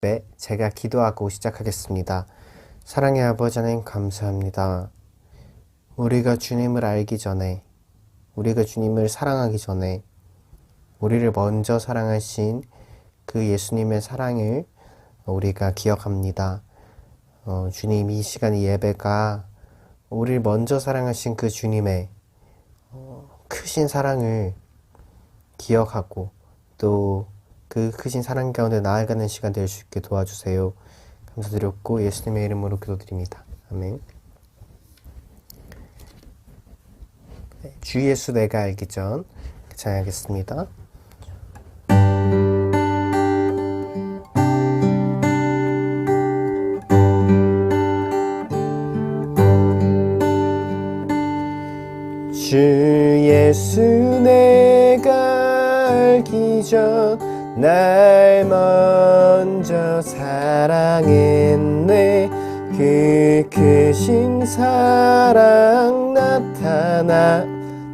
네, 제가 기도하고 시작하겠습니다. 사랑의 아버지 하나님 감사합니다. 우리가 주님을 알기 전에, 우리가 주님을 사랑하기 전에 우리를 먼저 사랑하신 그 예수님의 사랑을 우리가 기억합니다. 주님, 이 시간 이 예배가 우리를 먼저 사랑하신 그 주님의 크신 사랑을 기억하고 또 그 크신 사랑 가운데 나아가는 시간 될 수 있게 도와주세요. 감사드렸고 예수님의 이름으로 기도드립니다. 아멘. 주 예수 내가 알기 전 찬양하겠습니다. 주 예수 내가 알기 전 날 먼저 사랑했네. 그 크신 사랑 나타나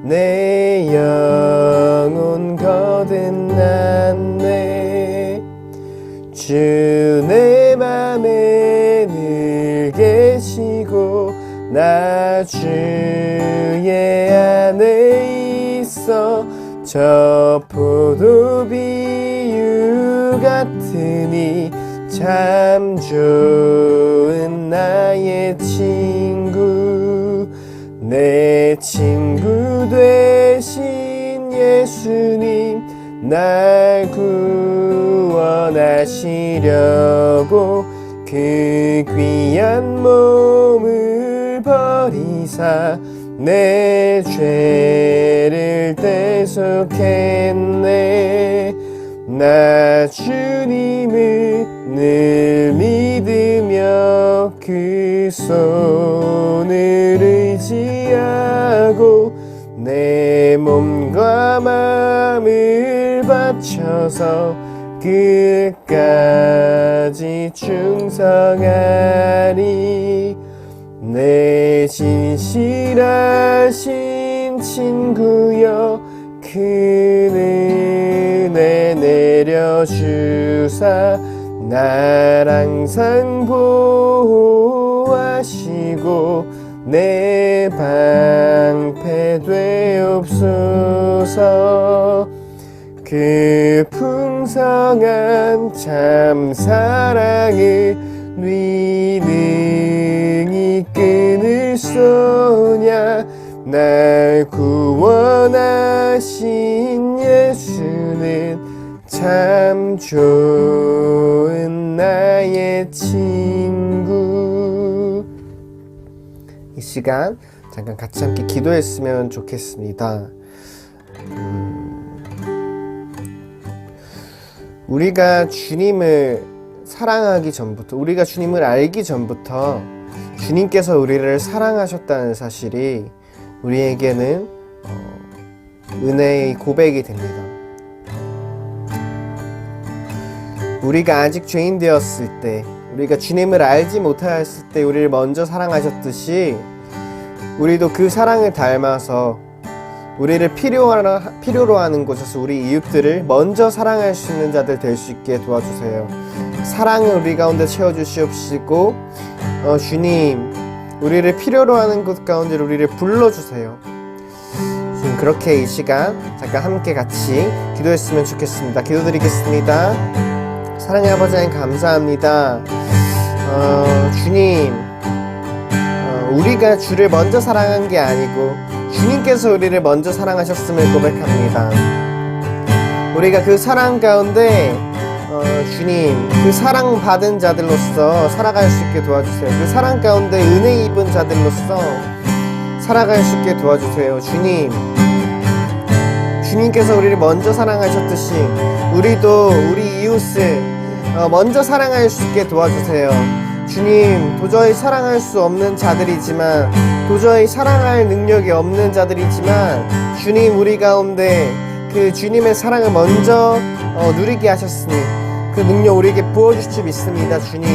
내 영혼 거듭났네. 주 내 맘에 늘 계시고 나 주의 안에 있어. 저 포도비유 같으니 참 좋은 나의 친구. 내 친구 되신 예수님 날 구원하시려고 그 귀한 몸을 버리사 내 죄를 대속했네. 나 주님을 늘 믿으며 그 손을 의지하고 내 몸과 마음을 바쳐서 끝까지 충성하리. 내 진실하신 친구여 큰 은혜 내려주사 날 항상 보호하시고 내 방패 되옵소서. 그 풍성한 참 사랑을 네 능히 끊을 소냐. 날 구원하신 예수는 참 좋은 나의 친구. 이 시간 잠깐 같이 함께 기도했으면 좋겠습니다. 우리가 주님을 사랑하기 전부터, 우리가 주님을 알기 전부터 주님께서 우리를 사랑하셨다는 사실이 우리에게는 은혜의 고백이 됩니다. 우리가 아직 죄인 되었을 때, 우리가 주님을 알지 못하였을 때 우리를 먼저 사랑하셨듯이 우리도 그 사랑을 닮아서 우리를 필요로 하는 곳에서 우리 이웃들을 먼저 사랑할 수 있는 자들 될 수 있게 도와주세요. 사랑을 우리 가운데 채워주시옵시고 주님, 우리를 필요로 하는 곳 가운데 우리를 불러주세요. 주님, 그렇게 이 시간 잠깐 함께 같이 기도했으면 좋겠습니다. 기도드리겠습니다. 사랑의 아버지 하나님 감사합니다. 주님, 우리가 주를 먼저 사랑한 게 아니고 주님께서 우리를 먼저 사랑하셨음을 고백합니다. 우리가 그 사랑 가운데 주님, 그 사랑 받은 자들로서 살아갈 수 있게 도와주세요. 그 사랑 가운데 은혜 입은 자들로서 살아갈 수 있게 도와주세요. 주님, 주님께서 우리를 먼저 사랑하셨듯이 우리도 우리 이웃을 먼저 사랑할 수 있게 도와주세요. 주님, 도저히 사랑할 수 없는 자들이지만, 도저히 사랑할 능력이 없는 자들이지만 주님, 우리 가운데 그 주님의 사랑을 먼저 누리게 하셨으니 그 능력 우리에게 부어주실 줄 믿습니다. 주님,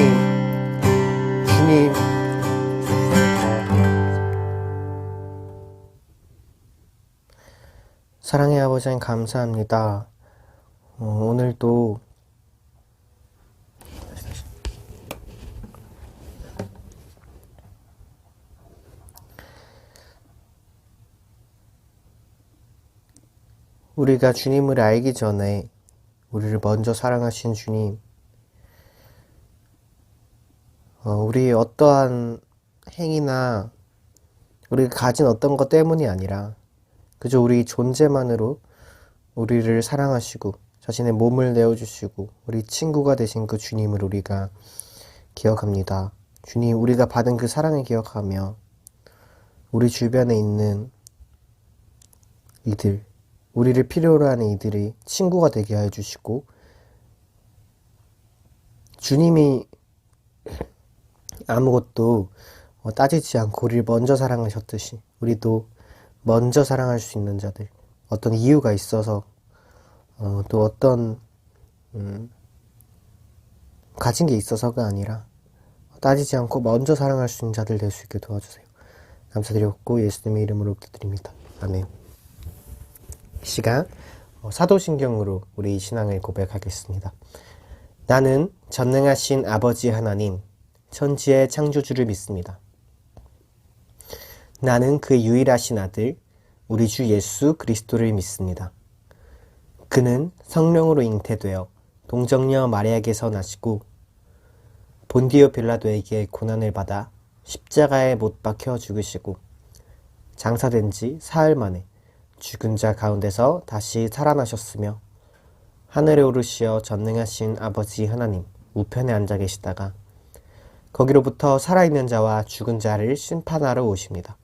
사랑의 아버지 하나님 감사합니다. 오늘도 우리가 주님을 알기 전에 우리를 먼저 사랑하신 주님, 우리의 어떠한 행위나 우리가 가진 어떤 것 때문이 아니라 그저 우리 존재만으로 우리를 사랑하시고 자신의 몸을 내어주시고 우리 친구가 되신 그 주님을 우리가 기억합니다. 주님, 우리가 받은 그 사랑을 기억하며 우리 주변에 있는 이들, 우리를 필요로 하는 이들이 친구가 되게 해주시고 주님이 아무것도 따지지 않고 우리를 먼저 사랑하셨듯이 우리도 먼저 사랑할 수 있는 자들, 어떤 이유가 있어서 또 어떤 가진 게 있어서가 아니라 따지지 않고 먼저 사랑할 수 있는 자들 될 수 있게 도와주세요. 감사드렸고 예수님의 이름으로 기도드립니다. 아멘. 이 시간 사도신경으로 우리 신앙을 고백하겠습니다. 나는 전능하신 아버지 하나님, 천지의 창조주를 믿습니다. 나는 그의 유일하신 아들, 우리 주 예수 그리스도를 믿습니다. 그는 성령으로 잉태되어 동정녀 마리아에게서 나시고 본디오 빌라도에게 고난을 받아 십자가에 못 박혀 죽으시고 장사된 지 사흘 만에 죽은 자 가운데서 다시 살아나셨으며 하늘에 오르시어 전능하신 아버지 하나님 우편에 앉아 계시다가 거기로부터 살아있는 자와 죽은 자를 심판하러 오십니다.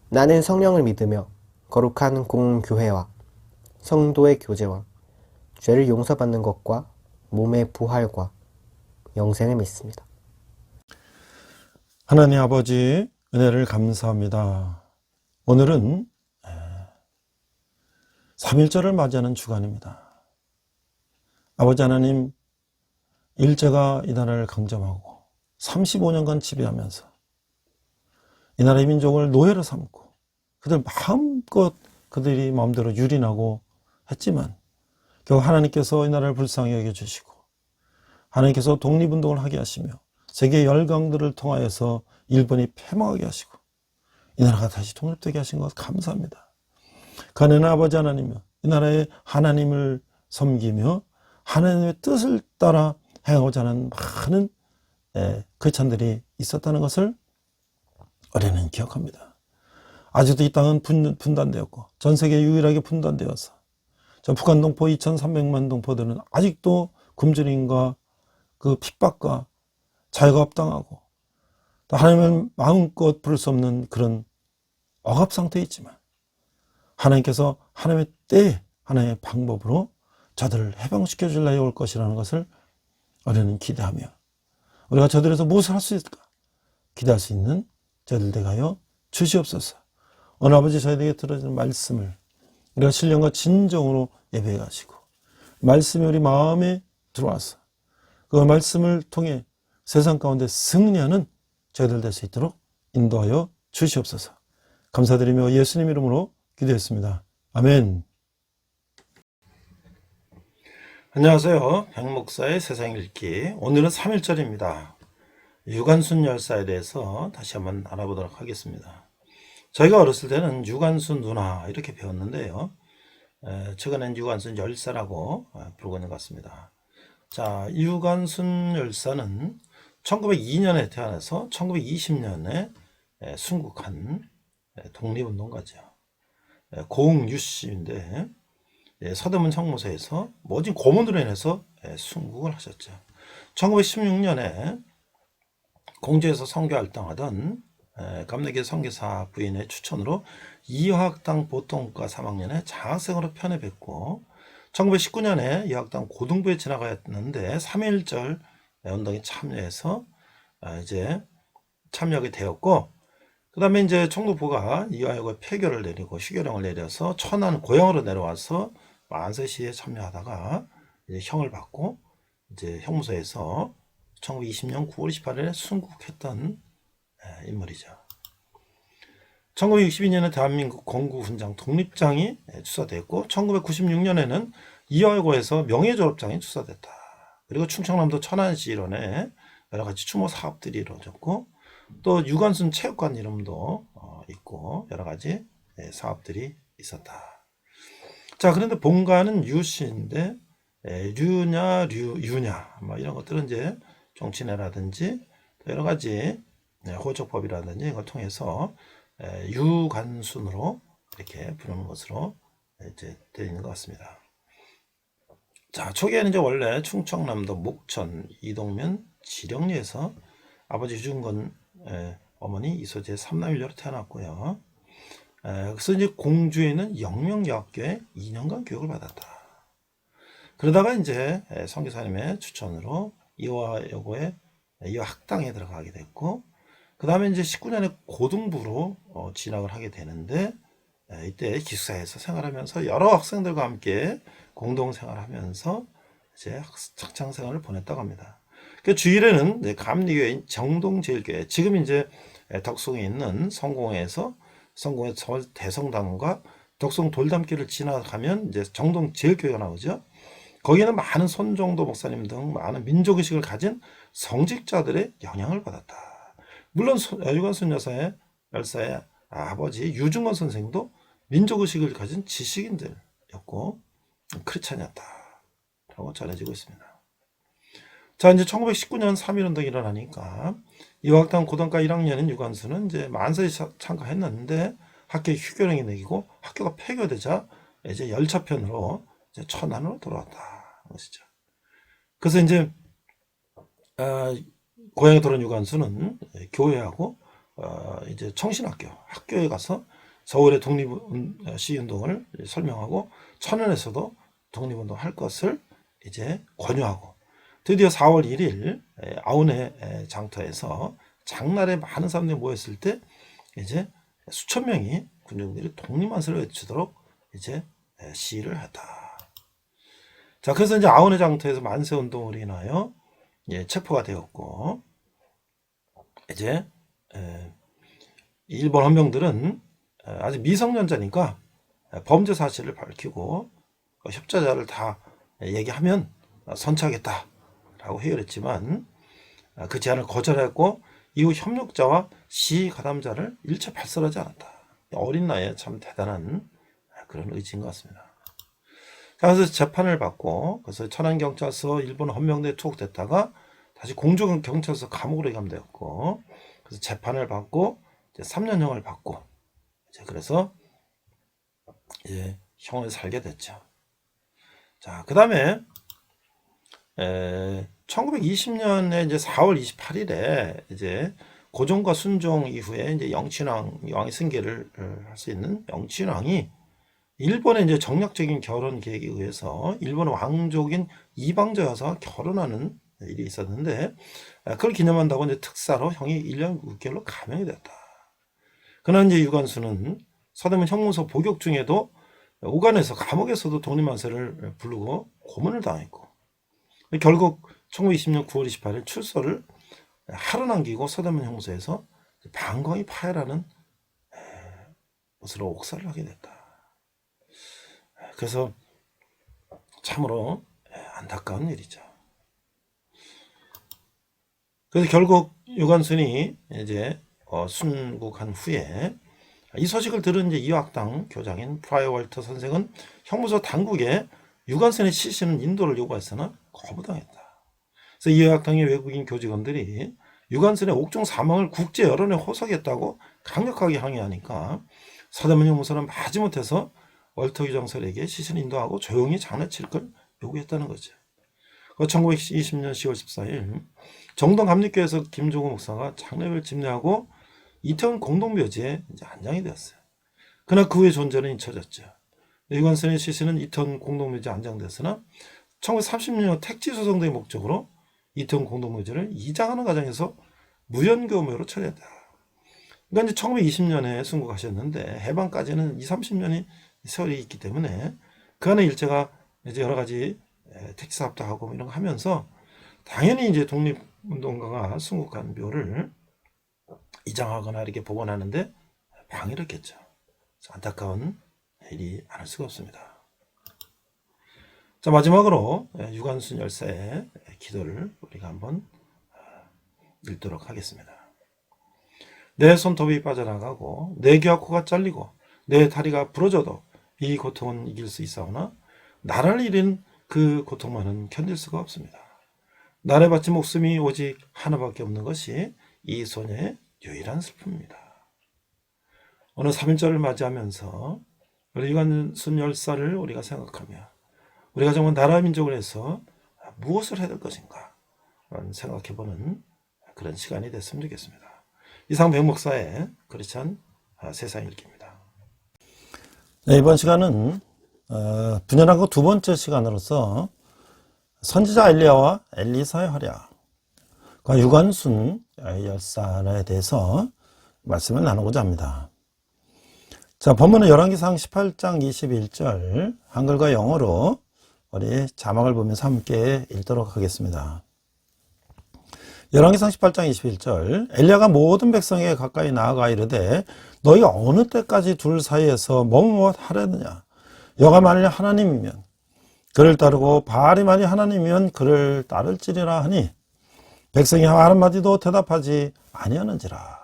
나는 성령을 믿으며 거룩한 공교회와 성도의 교제와 죄를 용서받는 것과 몸의 부활과 영생을 믿습니다. 하나님 아버지 은혜를 감사합니다. 오늘은 3.1절을 맞이하는 주간입니다. 아버지 하나님, 일제가 이 나라를 강점하고 35년간 지배하면서 이 나라의 민족을 노예로 삼고 그들 마음껏 그들이 마음대로 유린하고 했지만 결국 하나님께서 이 나라를 불쌍히 여겨주시고 하나님께서 독립운동을 하게 하시며 세계 열강들을 통하여서 일본이 패망하게 하시고 이 나라가 다시 독립되게 하신 것 감사합니다. 가난한 아버지 하나님은 이 나라의 하나님을 섬기며 하나님의 뜻을 따라 행하고자 하는 많은 크리스찬들이 있었다는 것을 우리는 기억합니다. 아직도 이 땅은 분단되었고 전 세계 유일하게 분단되어서 저 북한 동포 2300만 동포들은 아직도 굶주림과 그 핍박과 자유가압당하고 또 하나님을 마음껏 부를 수 없는 그런 억압 상태에 있지만 하나님께서 하나님의 때에 하나님의 방법으로 저들을 해방시켜 줄 날이 올 것이라는 것을 우리는 기대하며 우리가 저들에서 무엇을 할 수 있을까 기대할 수 있는 저들 되가여 주시옵소서. 오늘 아버지 저희에게 들어주는 말씀을 우리가 신령과 진정으로 예배해 가시고 말씀이 우리 마음에 들어와서 그 말씀을 통해 세상 가운데 승리하는 저희들 될 수 있도록 인도하여 주시옵소서. 감사드리며 예수님 이름으로 기도했습니다. 아멘. 안녕하세요. 백목사의 세상 읽기. 오늘은 3.1절입니다. 유관순 열사에 대해서 다시 한번 알아보도록 하겠습니다. 저희가 어렸을 때는 유관순 누나 이렇게 배웠는데요. 최근엔 유관순 열사라고 부르고 있는 것 같습니다. 자, 유관순 열사는 1902년에 태어나서 1920년에 순국한 독립운동가죠. 고흥 유씨인데 서대문 형무소에서 모진 고문으로 인해서 순국을 하셨죠. 1916년에 공주에서 선교 활동하던 감내교 선교사 부인의 추천으로 이화학당 보통과 3학년에 장학생으로 편입했고 1919년에 이화학당 고등부에 지나가였는데 3.1절 운동에 참여해서 이제 참여하게 되었고 그 다음에 이제 총독부가 이화여고에 폐교를 내리고 휴교령을 내려서 천안 고향으로 내려와서 만세시에 참여하다가 이제 형을 받고 이제 형무소에서 1920년 9월 28일에 순국했던 인물이죠. 1962년에 대한민국 건국훈장 독립장이 추사됐고 1996년에는 이화여고에서 명예졸업장이 추사됐다. 그리고 충청남도 천안시 일원에 여러 가지 추모 사업들이 이루어졌고 또 유관순 체육관 이름도 있고 여러 가지 사업들이 있었다. 자, 그런데 본가는 유씨인데 류냐, 유냐 뭐 이런 것들은 이제 종친회라든지 여러 가지 호적법이라든지 이걸 통해서 유관순으로 이렇게 부르는 것으로 이제 되어 있는 것 같습니다. 자, 초기에는 이제 원래 충청남도 목천 이동면 지령리에서 아버지 유중건 어머니 이소재 삼남일녀로 태어났고요. 그래서 이제 공주에는 영명여학교에 2년간 교육을 받았다. 그러다가 이제 선교사님의 추천으로 이화여고에 이화학당에 들어가게 됐고, 그 다음에 이제 19년에 고등부로 진학을 하게 되는데, 이때 기숙사에서 생활하면서 여러 학생들과 함께 공동생활하면서 이제 학창 생활을 보냈다고 합니다. 그 주일에는 감리교회인 정동제일교회, 지금 이제 덕송에 있는 성공회에서 성공회 서울 대성당과 덕송 돌담길을 지나가면 이제 정동제일교회가 나오죠. 거기에는 많은 손정도 목사님 등 많은 민족의식을 가진 성직자들의 영향을 받았다. 물론 유관순 열사의 아버지 유중건 선생도 민족의식을 가진 지식인들이었고 크리스찬이었다라고 전해지고 있습니다. 자, 이제 1919년 3.1운동이 일어나니까 이화학당 고등과 1학년인 유관순은 이제 만세에 참가했는데 학교에 휴교령이 내리고 학교가 폐교되자 이제 열차편으로 이제 천안으로 돌아왔다 것이죠. 그래서 이제 고향에 돌아온 유관순은 교회하고 이제 청신학교에 가서 서울의 독립시운동을 설명하고 천안에서도 독립운동 할 것을 이제 권유하고 드디어 4월 1일 아운의 장터에서 장날에 많은 사람들이 모였을 때 이제 수천 명이 군중들이 독립만세를 외치도록 이제 시위를 했다. 자, 그래서 이제 아운의 장터에서 만세 운동으로 인하여 체포가 되었고, 이제 일본 헌병들은 아직 미성년자니까 범죄 사실을 밝히고 협자자를 다 얘기하면 선처하겠다라고 해결했지만 그 제안을 거절했고 이후 협력자와 시위 가담자를 일체 발설하지 않았다. 어린 나이에 참 대단한 그런 의지인 것 같습니다. 그래서 재판을 받고 그래서 천안경찰서 일본 헌병대에 투옥됐다가 다시 공주경찰서 감옥으로 이감되었고 그래서 재판을 받고 이제 3년형을 받고 이제 그래서 이제 형을 살게 됐죠. 자, 그 다음에 1920년에 이제 4월 28일에 이제 고종과 순종 이후에 이제 영친왕이 승계를 할 수 있는 영친왕이 일본의 이제 정략적인 결혼 계획에 의해서 일본 왕족인 이방자 여사와 결혼하는 일이 있었는데 그걸 기념한다고 이제 특사로 형이 1년 6개월로 감형이 됐다. 그러나 이제 유관순은 서대문 형무소 복역 중에도 오간에서 감옥에서도 독립만세를 부르고 고문을 당했고 결국 1920년 9월 28일 출소를 하루 남기고 서대문 형무소에서 방광이 파열하는 것으로 옥살을 하게 됐다. 그래서 참으로 안타까운 일이죠. 그래서 결국 유관순이 이제 순국한 후에 이 소식을 들은 이제 이화학당 교장인 프라이어 월터 선생은 형무소 당국에 유관순의 시신은 인도를 요구했으나 거부당했다. 그래서 이화학당의 외국인 교직원들이 유관순의 옥중 사망을 국제 여론에 호소했다고 강력하게 항의하니까 서대문 형무소는 마지못해서 월터 교장설에게 시신 인도하고 조용히 장례칠 걸 요구했다는 거죠. 1920년 10월 14일 정동 감리교에서 김종우 목사가 장례를 집례하고 이태원 공동묘지에 이제 안장이 되었어요. 그러나 그의 존재는 잊혀졌죠. 유관순의 시신은 이태원 공동묘지에 안장됐으나 1930년 택지 소송의 목적으로 이태원 공동묘지를 이장하는 과정에서 무연교묘로 처리했다. 그러니까 이제 1920년에 순국하셨는데 해방까지는 20-30년이 세월이 있기 때문에 그 안에 일제가 이제 여러 가지 택지 사업도 하고 이런 거 하면서 당연히 이제 독립운동가가 순국한 묘를 이장하거나 이렇게 복원하는데 방해를 했겠죠. 안타까운 일이 아닐 수가 없습니다. 자, 마지막으로 유관순 열사의 기도를 우리가 한번 읽도록 하겠습니다. 내 손톱이 빠져나가고 내 귀와 코가 잘리고 내 다리가 부러져도 이 고통은 이길 수 있사오나 나라를 잃은 그 고통만은 견딜 수가 없습니다. 나를 바친 목숨이 오직 하나밖에 없는 것이 이 소녀의 유일한 슬픔입니다. 오늘 3일절을 맞이하면서 우리 유관순 열사를 우리가 생각하며 우리가 정말 나라 민족을 해서 무엇을 해야 될 것인가 생각해보는 그런 시간이 됐으면 좋겠습니다. 이상 백 목사의 크리스천 세상 읽기입니다. 네, 이번 시간은 분열하고 두 번째 시간으로서 선지자 엘리야와 엘리사의 활약과 유관순 열사에 대해서 말씀을 나누고자 합니다. 자, 본문은 열왕기상 18장 21절 한글과 영어로 우리 자막을 보면서 함께 읽도록 하겠습니다. 열왕기상 18장 21절 엘리야가 모든 백성에게 가까이 나아가 이르되 너희가 어느 때까지 둘 사이에서 뭐뭐 하려느냐 여호와가 만일 하나님이면 그를 따르고 바알이 만일 하나님이면 그를 따를지리라 하니 백성이 한마디도 대답하지 아니하는지라.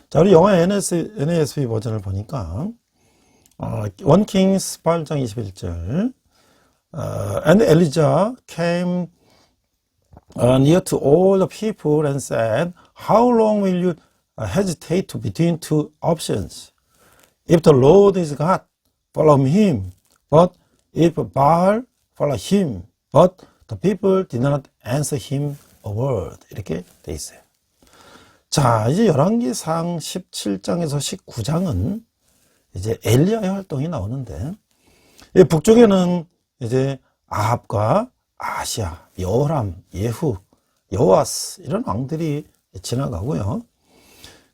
자, 우리 영어 NASB 버전을 보니까 1 Kings 8장 21절 And Elijah came near to all the people and said, How long will you hesitate between two options? If the Lord is God, follow him. But if Baal, follow him. But the people did not answer him a word. 이렇게 돼 있어요. 자, 이제 열왕기상 17장에서 19장은 이제 엘리야의 활동이 나오는데, 북쪽에는 이제 아합과 아시아, 여호람, 예후, 여호아스 이런 왕들이 지나가고요.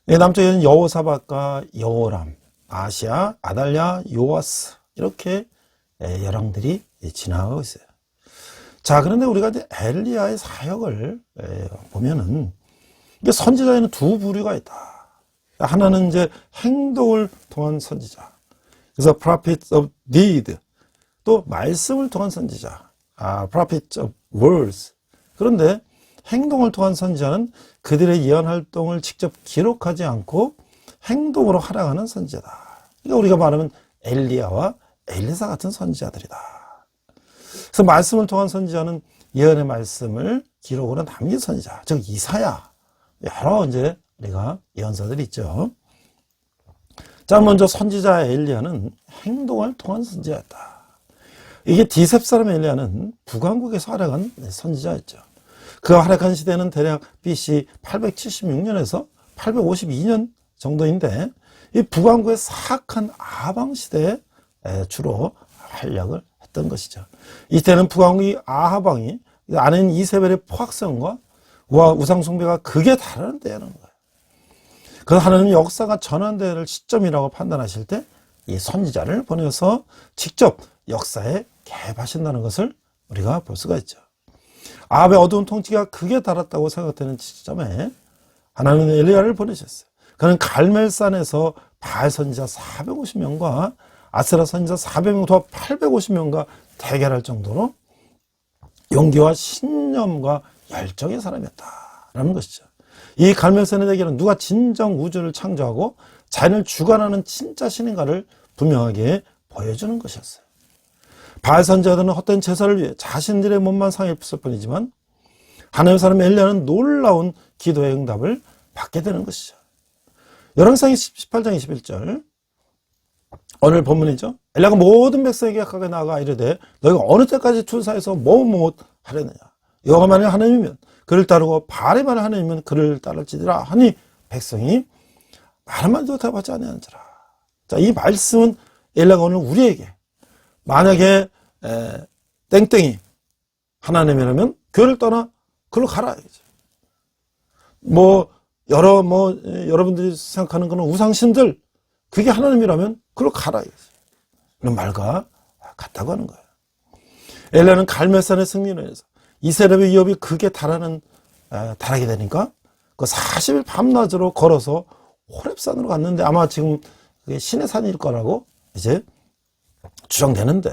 남쪽에는 여호사밧과 여호람, 아시아, 아달랴, 요아스 이렇게 열왕들이 지나가고 있어요. 자, 그런데 우리가 이제 엘리야의 사역을 보면은 이게 선지자에는 두 부류가 있다. 하나는 이제 행동을 통한 선지자. 그래서 prophets of deed. 또 말씀을 통한 선지자. prophets of words. 그런데 행동을 통한 선지자는 그들의 예언 활동을 직접 기록하지 않고 행동으로 활약하는 선지자다. 그러니까 우리가 말하면 엘리야와 엘리사 같은 선지자들이다. 그래서 말씀을 통한 선지자는 예언의 말씀을 기록으로 남긴 선지자, 즉 이사야, 여러 이제 우리가 예언서들이 있죠. 자, 먼저 선지자 엘리야는 행동을 통한 선지자였다. 이게 디셉 사람 엘리야는 북왕국에서 활약한 선지자였죠. 그가 활약한 시대는 대략 BC 876년에서 852년 정도인데 이 북왕국의 사악한 아방 시대에 주로 활약을 했던 것이죠. 이때는 북왕국이 아하방이 아내인 이세벨의 포악성과 우상 숭배가 극에 달하는 때라는 거예요. 그래서 하나님 역사가 전환될 시점이라고 판단하실 때 이 선지자를 보내서 직접 역사에 개입하신다는 것을 우리가 볼 수가 있죠. 아합의 어두운 통치가 극에 달았다고 생각되는 시점에 하나님은 엘리야를 보내셨어요. 그는 갈멜산에서 바알 선지자 450명과 아세라 선지자 400명 도와 850명과 대결할 정도로 용기와 신념과 열정의 사람이었다라는 것이죠. 이 갈멜산의 대결은 누가 진정 우주를 창조하고 자연을 주관하는 진짜 신인가를 분명하게 보여주는 것이었어요. 바알 선지자들은 헛된 제사를 위해 자신들의 몸만 상했을 뿐이지만 하나님의 사람 엘리야는 놀라운 기도의 응답을 받게 되는 것이죠. 열왕기상 18장 21절 오늘 본문이죠. 엘리야가 모든 백성에게 가까이 나아가 이르되 너희가 어느 때까지 출사해서 뭐뭐 하려느냐. 여호와가 만일 하나님이면 그를 따르고 바알이 만일 하나님이면 그를 따를지니라 하니 백성이 말 한마디도 대답하지 아니하는지라. 자, 이 말씀은 엘리야가 오늘 우리에게 만약에 땡땡이 하나님이라면 교회를 떠나 그걸로 가라. 여러분들이 생각하는 그런 우상신들 그게 하나님이라면 그걸로 가라. 이런 말과 같다고 하는 거예요. 엘리야는 갈멜산의 승리로 인해서 이스라엘의 위협이 극에 달하게 되니까 그 40일 밤낮으로 걸어서 호렙산으로 갔는데 아마 지금 그게 신의 산일 거라고 이제 추정되는데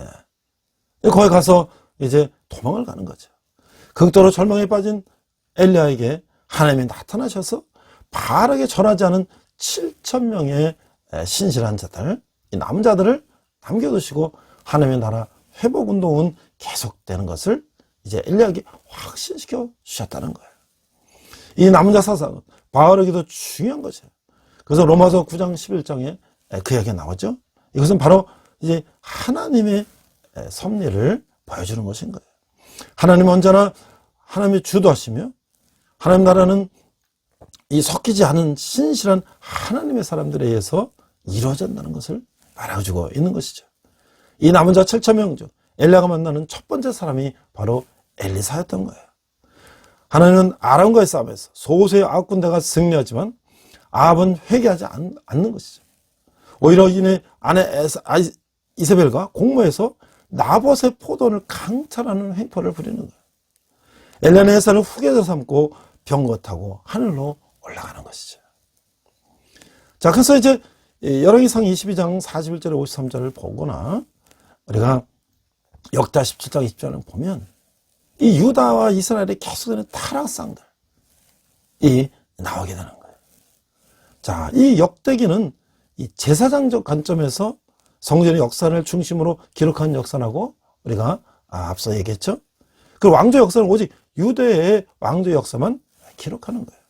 거기 가서 이제 도망을 가는 거죠. 극도로 절망에 빠진 엘리야에게 하나님이 나타나셔서 바알에게 절하지 않은 7,000명의 신실한 자들, 이 남은 자들을 남겨두시고 하나님의 나라 회복 운동은 계속되는 것을 이제 엘리야에게 확신시켜 주셨다는 거예요. 이 남은 자 사상은 바울에게도 중요한 것이에요. 그래서 로마서 9장 11장에 그 이야기가 나오죠. 이것은 바로 이제 하나님의 섭리를 보여주는 것인 거예요. 하나님은 언제나 하나님의 주도하시며 하나님 나라는 이 섞이지 않은 신실한 하나님의 사람들에 의해서 이루어진다는 것을 알아주고 있는 것이죠. 이 남은 자 7,000명 중 엘리야가 만나는 첫 번째 사람이 바로 엘리사였던 거예요. 하나님은 아람과의 싸움에서 소수의 아홉 군대가 승리하지만 아합은 회개하지 않는 것이죠. 오히려 이내 아내 이세벨과 공모해서 나봇의 포도원을 강탈하는 횡포를 부리는 거예요. 엘리야는 에사를 후계자 삼고 병거 타고 하늘로 올라가는 것이죠. 자, 그래서 이제 열왕기상 22장 41절에 53절을 보거나 우리가 역다 17장 20절을 보면 이 유다와 이스라엘의 계속되는 타락상들이 나오게 되는 거예요. 자, 이 역대기는 이 제사장적 관점에서 성전의 역사를 중심으로 기록한 역사라고 우리가 앞서 얘기했죠. 그 왕조 역사는 오직 유대의 왕조 역사만 기록하는 거예요.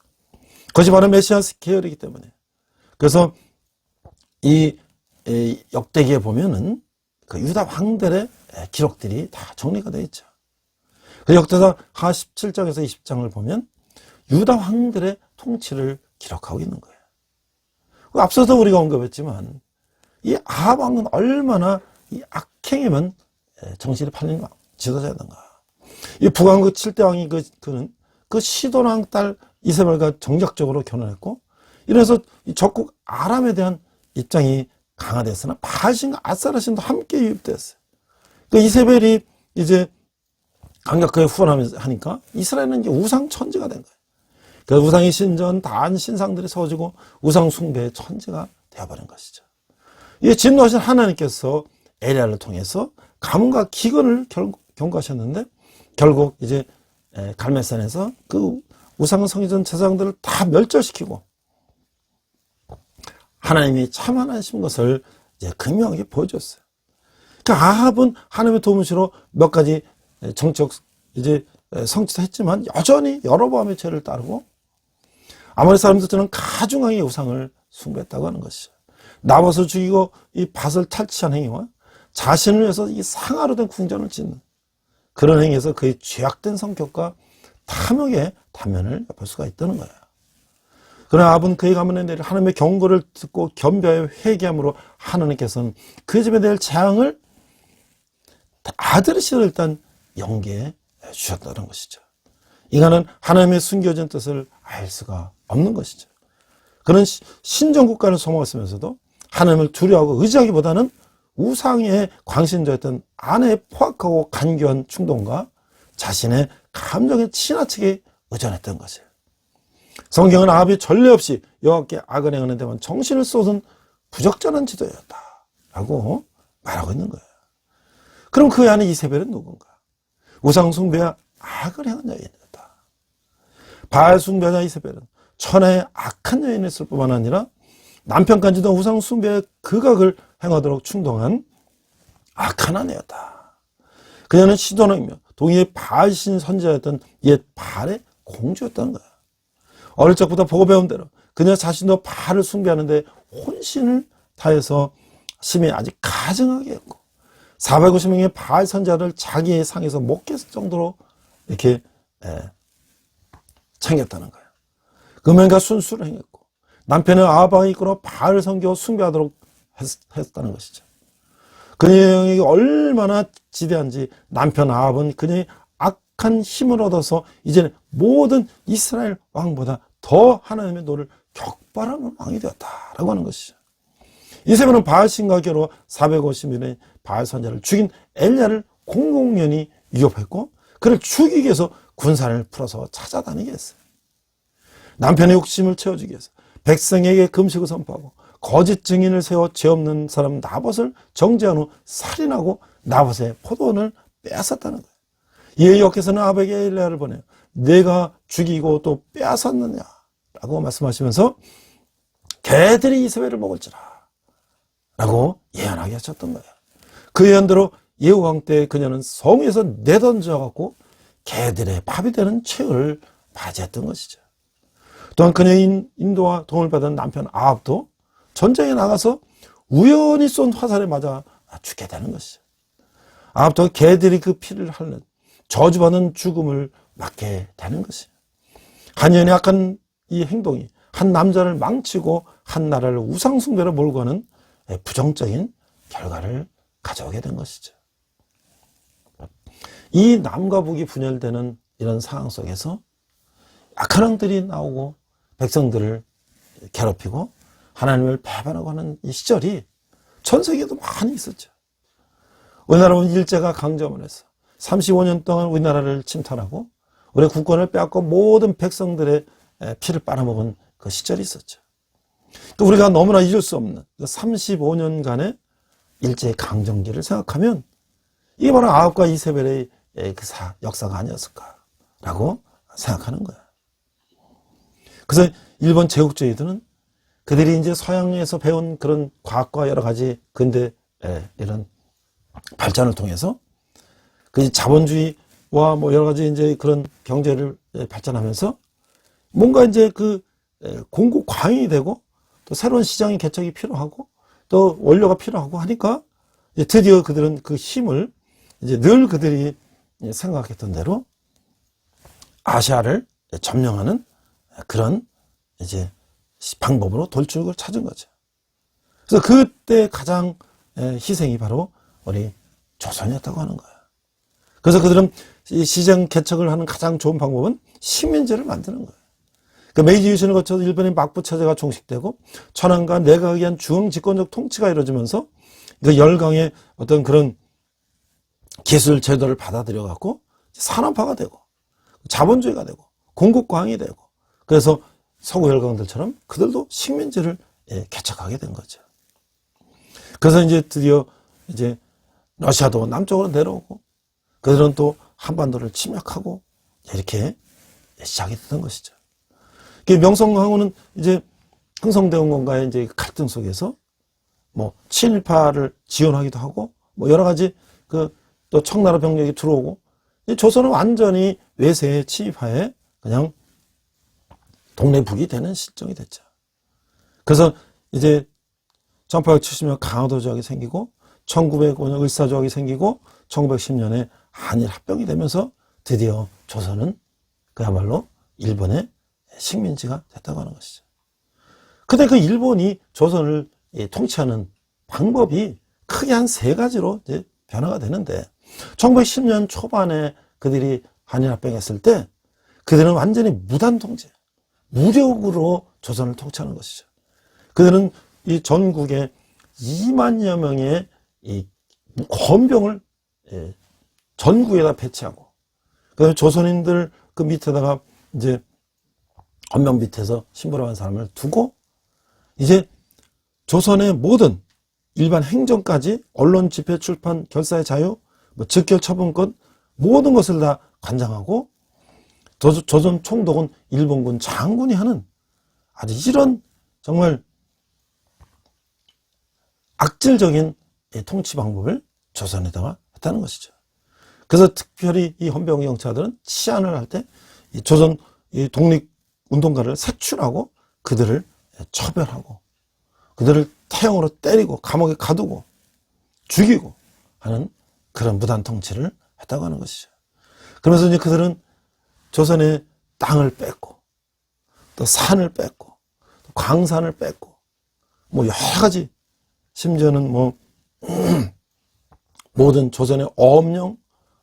그것이 바로 메시아스 계열이기 때문에. 그래서 이 역대기에 보면은 그 유다 왕들의 기록들이 다 정리가 되어 있죠. 그 역대사 하 17장에서 20장을 보면 유다 왕들의 통치를 기록하고 있는 거예요. 앞서서 우리가 언급했지만 이 아합 왕은 얼마나 이 악행에만 정신이 팔린 지도자였던가. 이 북왕국 7대 왕이 그는 그 시돈 왕 딸 이세벨과 정략적으로 결혼했고, 이래서 적국 아람에 대한 입장이 강화됐으나 바알신과 아스라신도 함께 유입됐어요. 그 이세벨이 이제 강력하게 후원하니까 이스라엘은 이제 우상 천지가 된 거예요. 그 우상의 신전, 다한 신상들이 세워지고 우상 숭배의 천지가 되어버린 것이죠. 이 진노하신 하나님께서 엘리야를 통해서 가뭄과 기근을 경고하셨는데 결국 이제 갈멜산에서 그 우상 성전 제사장들을 다 멸절시키고 하나님이 참 하나님이신 것을 이제 극명하게 보여줬어요. 그러니까 아합은 하나님의 도움으로 몇 가지 정적 이제 성취도 했지만 여전히 여로보암의 죄를 따르고 아모리 사람들은 가중하게 우상을 숭배했다고 하는 것이죠. 나봇을 죽이고 이 밭을 탈취한 행위와 자신을 위해서 이 상하로 된 궁전을 짓는 그런 행위에서 그의 죄악된 성격과 탐욕의 단면을 볼 수가 있다는 거예요. 그러나 아합은 그의 가문에 내릴 하나님의 경고를 듣고 겸비하여 회개함으로 하나님께서는 그의 집에 내릴 재앙을 아들이시를 일단 연계해 주셨다는 것이죠. 인간은 하나님의 숨겨진 뜻을 알 수가 없는 것이죠. 그는 신정국가를 소망했으면서도 하나님을 두려워하고 의지하기보다는 우상의 광신자였던 아내의 포악하고 간교한 충동과 자신의 감정에 지나치게 의존했던 것이에요. 성경은 아합이 전례 없이 여호와께 악을 행하는 데만 정신을 쏟은 부적절한 지도였다라고 말하고 있는 거예요. 그럼 그 안에 이세벨은 누군가? 우상 숭배와 악을 행한 여인이었다. 바알 숭배자 이세벨은 천하의 악한 여인이었을 뿐만 아니라 남편까지도 우상 숭배의 극악을 행하도록 충동한 악한 아내였다. 그녀는 시돈왕이며 동의의 바알신 선지자였던 옛 바알의 공주였다는 거야. 어릴 적부터 보고 배운 대로 그녀 자신도 바알을 숭배하는데 혼신을 다해서 심히 아직 가증하게 했고 450명의 바알 선지자를 자기의 상에서 목했을 정도로 이렇게 챙겼다는 거예요. 금연과 순수를 행했고 남편은 아합이 이끌어 바알을 섬겨 숭배하도록 했다는 것이죠. 그녀에게 얼마나 지대한지 남편 아합은 그녀의 악한 힘을 얻어서 이제는 모든 이스라엘 왕보다 더 하나님의 노를 격발하는 왕이 되었다라고 하는 것이죠. 이세벨은 바알신과 겨루어 450명의 바알 선지자를 죽인 엘리야를 공공연히 위협했고 그를 죽이기 위해서 군사를 풀어서 찾아다니게 했어요. 남편의 욕심을 채워주기 위해서 백성에게 금식을 선포하고 거짓 증인을 세워 죄 없는 사람 나봇을 정죄한 후 살인하고 나봇의 포도원을 빼앗았다는 거예요. 이에 여호와께서는 아합에게 엘리야를 보내요. 내가 죽이고 또 빼앗았느냐라고 말씀하시면서 개들이 이세벨을 먹을지라 라고 예언하게 하셨던 거예요. 그 예언대로 예후왕 때 그녀는 성에서 내던져갖고 개들의 밥이 되는 최후를 맞이했던 것이죠. 또한 그녀의 인도와 도움을 받은 남편 아합도 전쟁에 나가서 우연히 쏜 화살에 맞아 죽게 되는 것이죠. 아합도 개들이 그 피를 흘는 저주받는 죽음을 맞게 되는 것이죠. 한 여인의 악한 이 행동이 한 남자를 망치고 한 나라를 우상숭배로 몰고 가는 부정적인 결과를 가져오게 된 것이죠. 이 남과 북이 분열되는 이런 상황 속에서 악한 왕들이 나오고 백성들을 괴롭히고 하나님을 배반하고 하는 이 시절이 전 세계에도 많이 있었죠. 우리나라는 일제가 강점을 해서 35년 동안 우리나라를 침탈하고 우리 국권을 빼앗고 모든 백성들의 피를 빨아먹은 그 시절이 있었죠. 우리가 너무나 잊을 수 없는 35년간의 일제의 강점기를 생각하면 이게 바로 아합과 이세벨의 그 역사가 아니었을까라고 생각하는 거야. 그래서 일본 제국주의들은 그들이 이제 서양에서 배운 그런 과학과 여러 가지 근대 이런 발전을 통해서 그 자본주의와 뭐 여러 가지 이제 그런 경제를 발전하면서 뭔가 이제 그 공급 과잉이 되고 또 새로운 시장의 개척이 필요하고 또 원료가 필요하고 하니까 이제 드디어 그들은 그 힘을 이제 늘 그들이 생각했던 대로 아시아를 점령하는 그런 이제 방법으로 돌출구를 찾은 거죠. 그래서 그때 가장 희생이 바로 우리 조선이었다고 하는 거예요. 그래서 그들은 이 시장 개척을 하는 가장 좋은 방법은 식민지를 만드는 거예요. 그 메이지 유신을 거쳐서 일본의 막부 체제가 종식되고 천황과 내각에 의한 중앙 집권적 통치가 이루어지면서 그 열강의 어떤 그런 기술 제도를 받아들여 갖고 산업화가 되고 자본주의가 되고 공급광이 되고 그래서 서구 열강들처럼 그들도 식민지를 개척하게 된 거죠. 그래서 이제 드디어 이제 러시아도 남쪽으로 내려오고 그들은 또 한반도를 침략하고 이렇게 시작이 됐던 것이죠. 명성황후는 이제 흥성대원군과의 이제 갈등 속에서 뭐 친일파를 지원하기도 하고 뭐 여러 가지 그 또 청나라 병력이 들어오고 조선은 완전히 외세의 침입하에 그냥 동래북이 되는 실정이 됐죠. 그래서 이제 1870년 강화도 조약이 생기고 1905년 을사조약이 생기고 1910년에 한일 합병이 되면서 드디어 조선은 그야말로 일본의 식민지가 됐다고 하는 것이죠. 근데 그 일본이 조선을 통치하는 방법이 크게 한 세 가지로 이제 변화가 되는데 1910년 초반에 그들이 한일 합병했을 때 그들은 완전히 무단 통제, 무력으로 조선을 통치하는 것이죠. 그들은 이 전국에 2만여 명의 이 헌병을 전국에다 배치하고 그다음에 조선인들 그 밑에다가 이제 헌병 밑에서 심부름한 사람을 두고 이제 조선의 모든 일반 행정까지 언론 집회 출판 결사의 자유 뭐 즉결 처분권 모든 것을 다 관장하고 조선 총독은 일본군 장군이 하는 아주 이런 정말 악질적인 통치 방법을 조선에다가 했다는 것이죠. 그래서 특별히 이 헌병경찰들은 치안을 할 때 조선 독립운동가를 색출하고 그들을 처벌하고 그들을 태형으로 때리고 감옥에 가두고 죽이고 하는 그런 무단 통치를 했다고 하는 것이죠. 그러면서 이제 그들은 조선의 땅을 뺏고 또 산을 뺏고 또 광산을 뺏고 뭐 여러 가지 심지어는 뭐 모든 조선의 어업령,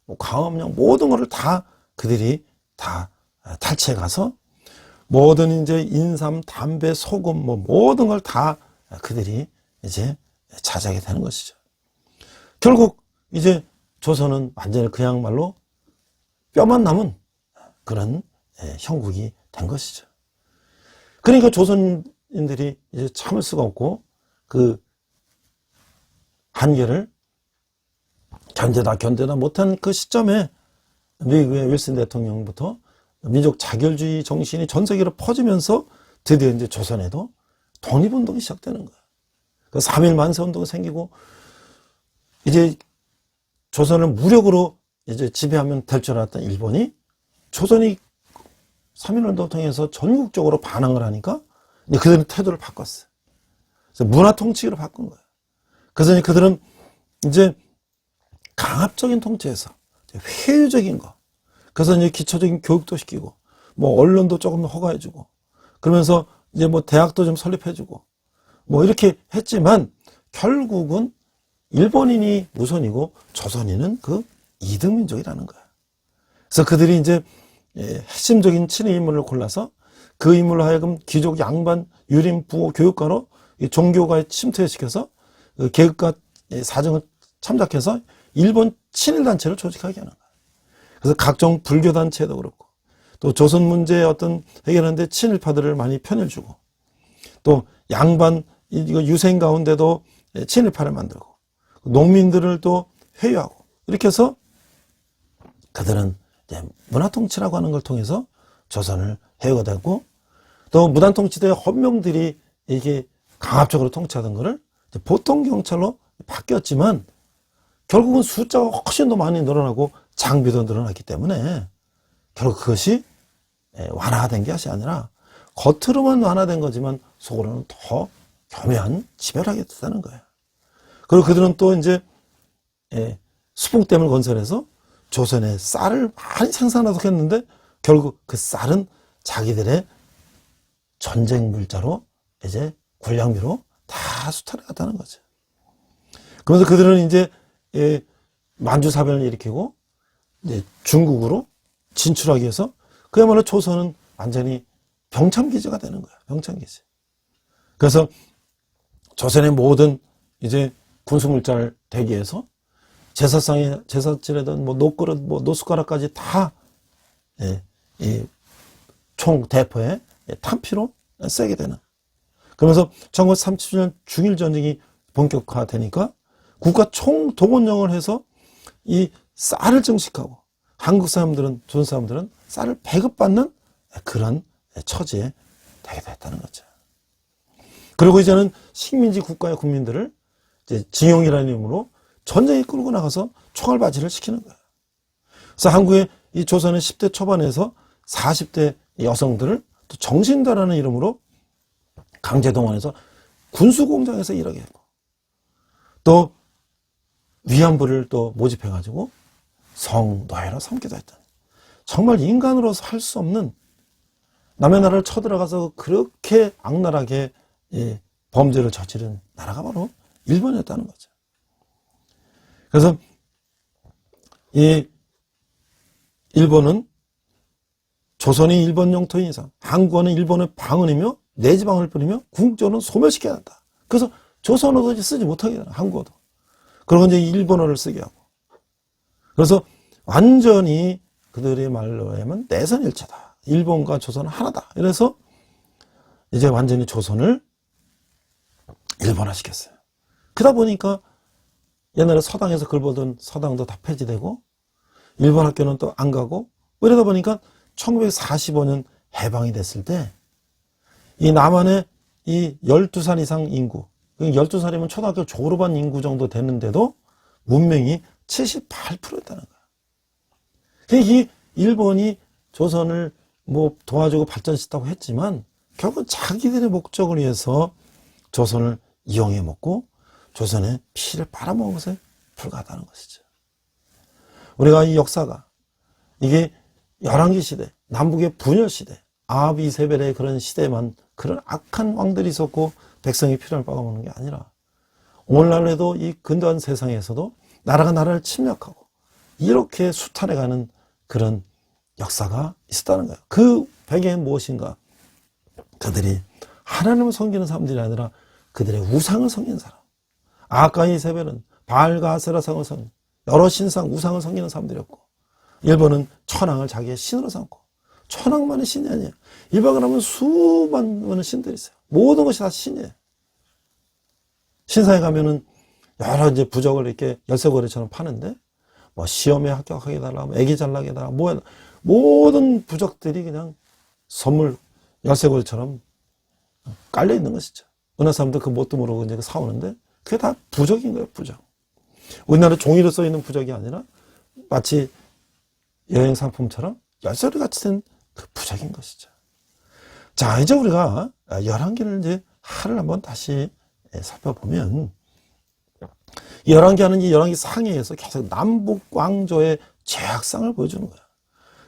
뭐 광업령 모든 것을 다 그들이 다 탈취해 가서 모든 이제 인삼, 담배, 소금 뭐 모든 걸 다 그들이 이제 차지하게 되는 것이죠. 결국 이제 조선은 완전히 그야말로 뼈만 남은 그런 형국이 된 것이죠. 그러니까 조선인들이 이제 참을 수가 없고 그 한계를 견뎌다 못한 그 시점에 미국의 윌슨 대통령부터 민족 자결주의 정신이 전 세계로 퍼지면서 드디어 이제 조선에도 독립운동이 시작되는 거예요. 그 3.1 만세운동이 생기고 이제 조선을 무력으로 이제 지배하면 될 줄 알았던 일본이 조선이 3.1운동 통해서 전국적으로 반항을 하니까 이제 그들은 태도를 바꿨어요. 그래서 문화 통치로 바꾼 거예요. 그래서 이제 그들은 이제 강압적인 통치에서 회유적인 거, 그래서 이제 기초적인 교육도 시키고, 뭐 언론도 조금 허가해주고, 그러면서 이제 뭐 대학도 좀 설립해주고, 뭐 이렇게 했지만 결국은 일본인이 우선이고 조선인은 그 이등민족이라는 거야. 그래서 그들이 이제 핵심적인 친위 인물을 골라서 그 인물로 하여금 귀족 양반 유림 부호 교육가로 종교가에 침투시켜서 그 계급과 사정을 참작해서 일본 친일단체를 조직하게 하는 거야. 그래서 각종 불교단체도 그렇고, 또 조선 문제에 어떤 해결하는데 친일파들을 많이 편을 주고, 또 양반 이거 유생 가운데도 친일파를 만들고, 농민들을 또 회유하고, 이렇게 해서 그들은 이제 문화통치라고 하는 걸 통해서 조선을 해유가 되고, 또 무단통치대의 헌명들이 이게 강압적으로 통치하던 거를 보통 경찰로 바뀌었지만 결국은 숫자가 훨씬 더 많이 늘어나고 장비도 늘어났기 때문에 결국 그것이 완화된 것이 아니라 겉으로만 완화된 거지만 속으로는 더 교묘한 지배를 하게 됐다는 거예요. 그리고 그들은 또 이제 수풍댐을 건설해서 조선에 쌀을 많이 생산하도록 했는데 결국 그 쌀은 자기들의 전쟁 물자로 이제 군량미로 다 수탈해 갔다는 거죠. 그러면서 그들은 이제 만주사변을 일으키고 이제 중국으로 진출하기 위해서 그야말로 조선은 완전히 병참기지가 되는 거예요. 병참기지. 그래서 조선의 모든 이제 군수물자를 대기해서 제사상에 제사질에든 뭐 노그릇 뭐 노숟가락까지 다 총 대포에 탄피로 쐬게 되는. 그러면서 1937년 중일전쟁이 본격화되니까 국가 총동원령을 해서 이 쌀을 증식하고 한국 사람들은, 조선 사람들은 쌀을 배급받는 그런 처지에 되게 됐다는 거죠. 그리고 이제는 식민지 국가의 국민들을 이제 징용이라는 이름으로 전쟁에 끌고 나가서 총알바지를 시키는 거예요. 그래서 한국의 이 조선의 10대 초반에서 40대 여성들을 또 정신다라는 이름으로 강제동원해서 군수공장에서 일하게 하고, 또 위안부를 또 모집해가지고 성노예로 삼기도 했던, 정말 인간으로서 할 수 없는, 남의 나라를 쳐들어가서 그렇게 악랄하게 범죄를 저지른 나라가 바로 일본이었다는 거죠. 그래서 이 일본은 조선이 일본 영토인 이상 한국어는 일본의 방언이며 내지방을 뿌리며 궁극적으로는 소멸시켜야 한다. 그래서 조선어도 이제 쓰지 못하게 되나, 한국어도. 그러고 이제 일본어를 쓰게 하고. 그래서 완전히 그들의 말로 하면 내선일체다. 일본과 조선은 하나다. 이래서 이제 완전히 조선을 일본화 시켰어요. 그러다 보니까 옛날에 서당에서 글 보던 서당도 다 폐지되고 일본 학교는 또 안 가고, 이러다 보니까 1945년 해방이 됐을 때 이 남한의 이 12살 이상 인구, 12살이면 초등학교 졸업한 인구 정도 되는데도 문명이 78%였다는 거야. 이 일본이 조선을 뭐 도와주고 발전시켰다고 했지만 결국 자기들의 목적을 위해서 조선을 이용해 먹고 조선의 피를 빨아먹은 것에 불과하다는 것이죠. 우리가 이 역사가 이게 열왕기 시대, 남북의 분열 시대, 아합 이세벨의 그런 시대만 그런 악한 왕들이 있었고 백성이 피를 빨아먹는 게 아니라 오늘날에도 이 근대한 세상에서도 나라가 나라를 침략하고 이렇게 수탈해가는 그런 역사가 있었다는 거예요. 그 배경이 무엇인가? 그들이 하나님을 섬기는 사람들이 아니라 그들의 우상을 섬기는 사람. 아합과 이세벨은 바알과 아세라상을 섬기는 여러 신상, 우상을 섬기는 사람들이었고, 일본은 천황을 자기의 신으로 삼고, 천황만의 신이 아니에요. 일본을 하면 수많은 신들이 있어요. 모든 것이 다 신이에요. 신사에 가면은 여러 이제 부적을 이렇게 열쇠고리처럼 파는데, 뭐 시험에 합격하게 해달라, 뭐 애기 잘 나게 해달라, 모든 부적들이 그냥 선물 열쇠고리처럼 깔려 있는 것이죠. 어느 사람들 그 뭣도 모르고 이제 사오는데 그게 다 부적인 거예요, 부적. 우리나라 종이로 써 있는 부적이 아니라 마치 여행 상품처럼 열쇠로 같이 된 그 부적인 것이죠. 자, 이제 우리가 열왕기를 이제 하를 한번 다시 살펴보면, 열왕기 하는 이 열왕기 상해에서 계속 남북 왕조의 죄악상을 보여주는 거예요.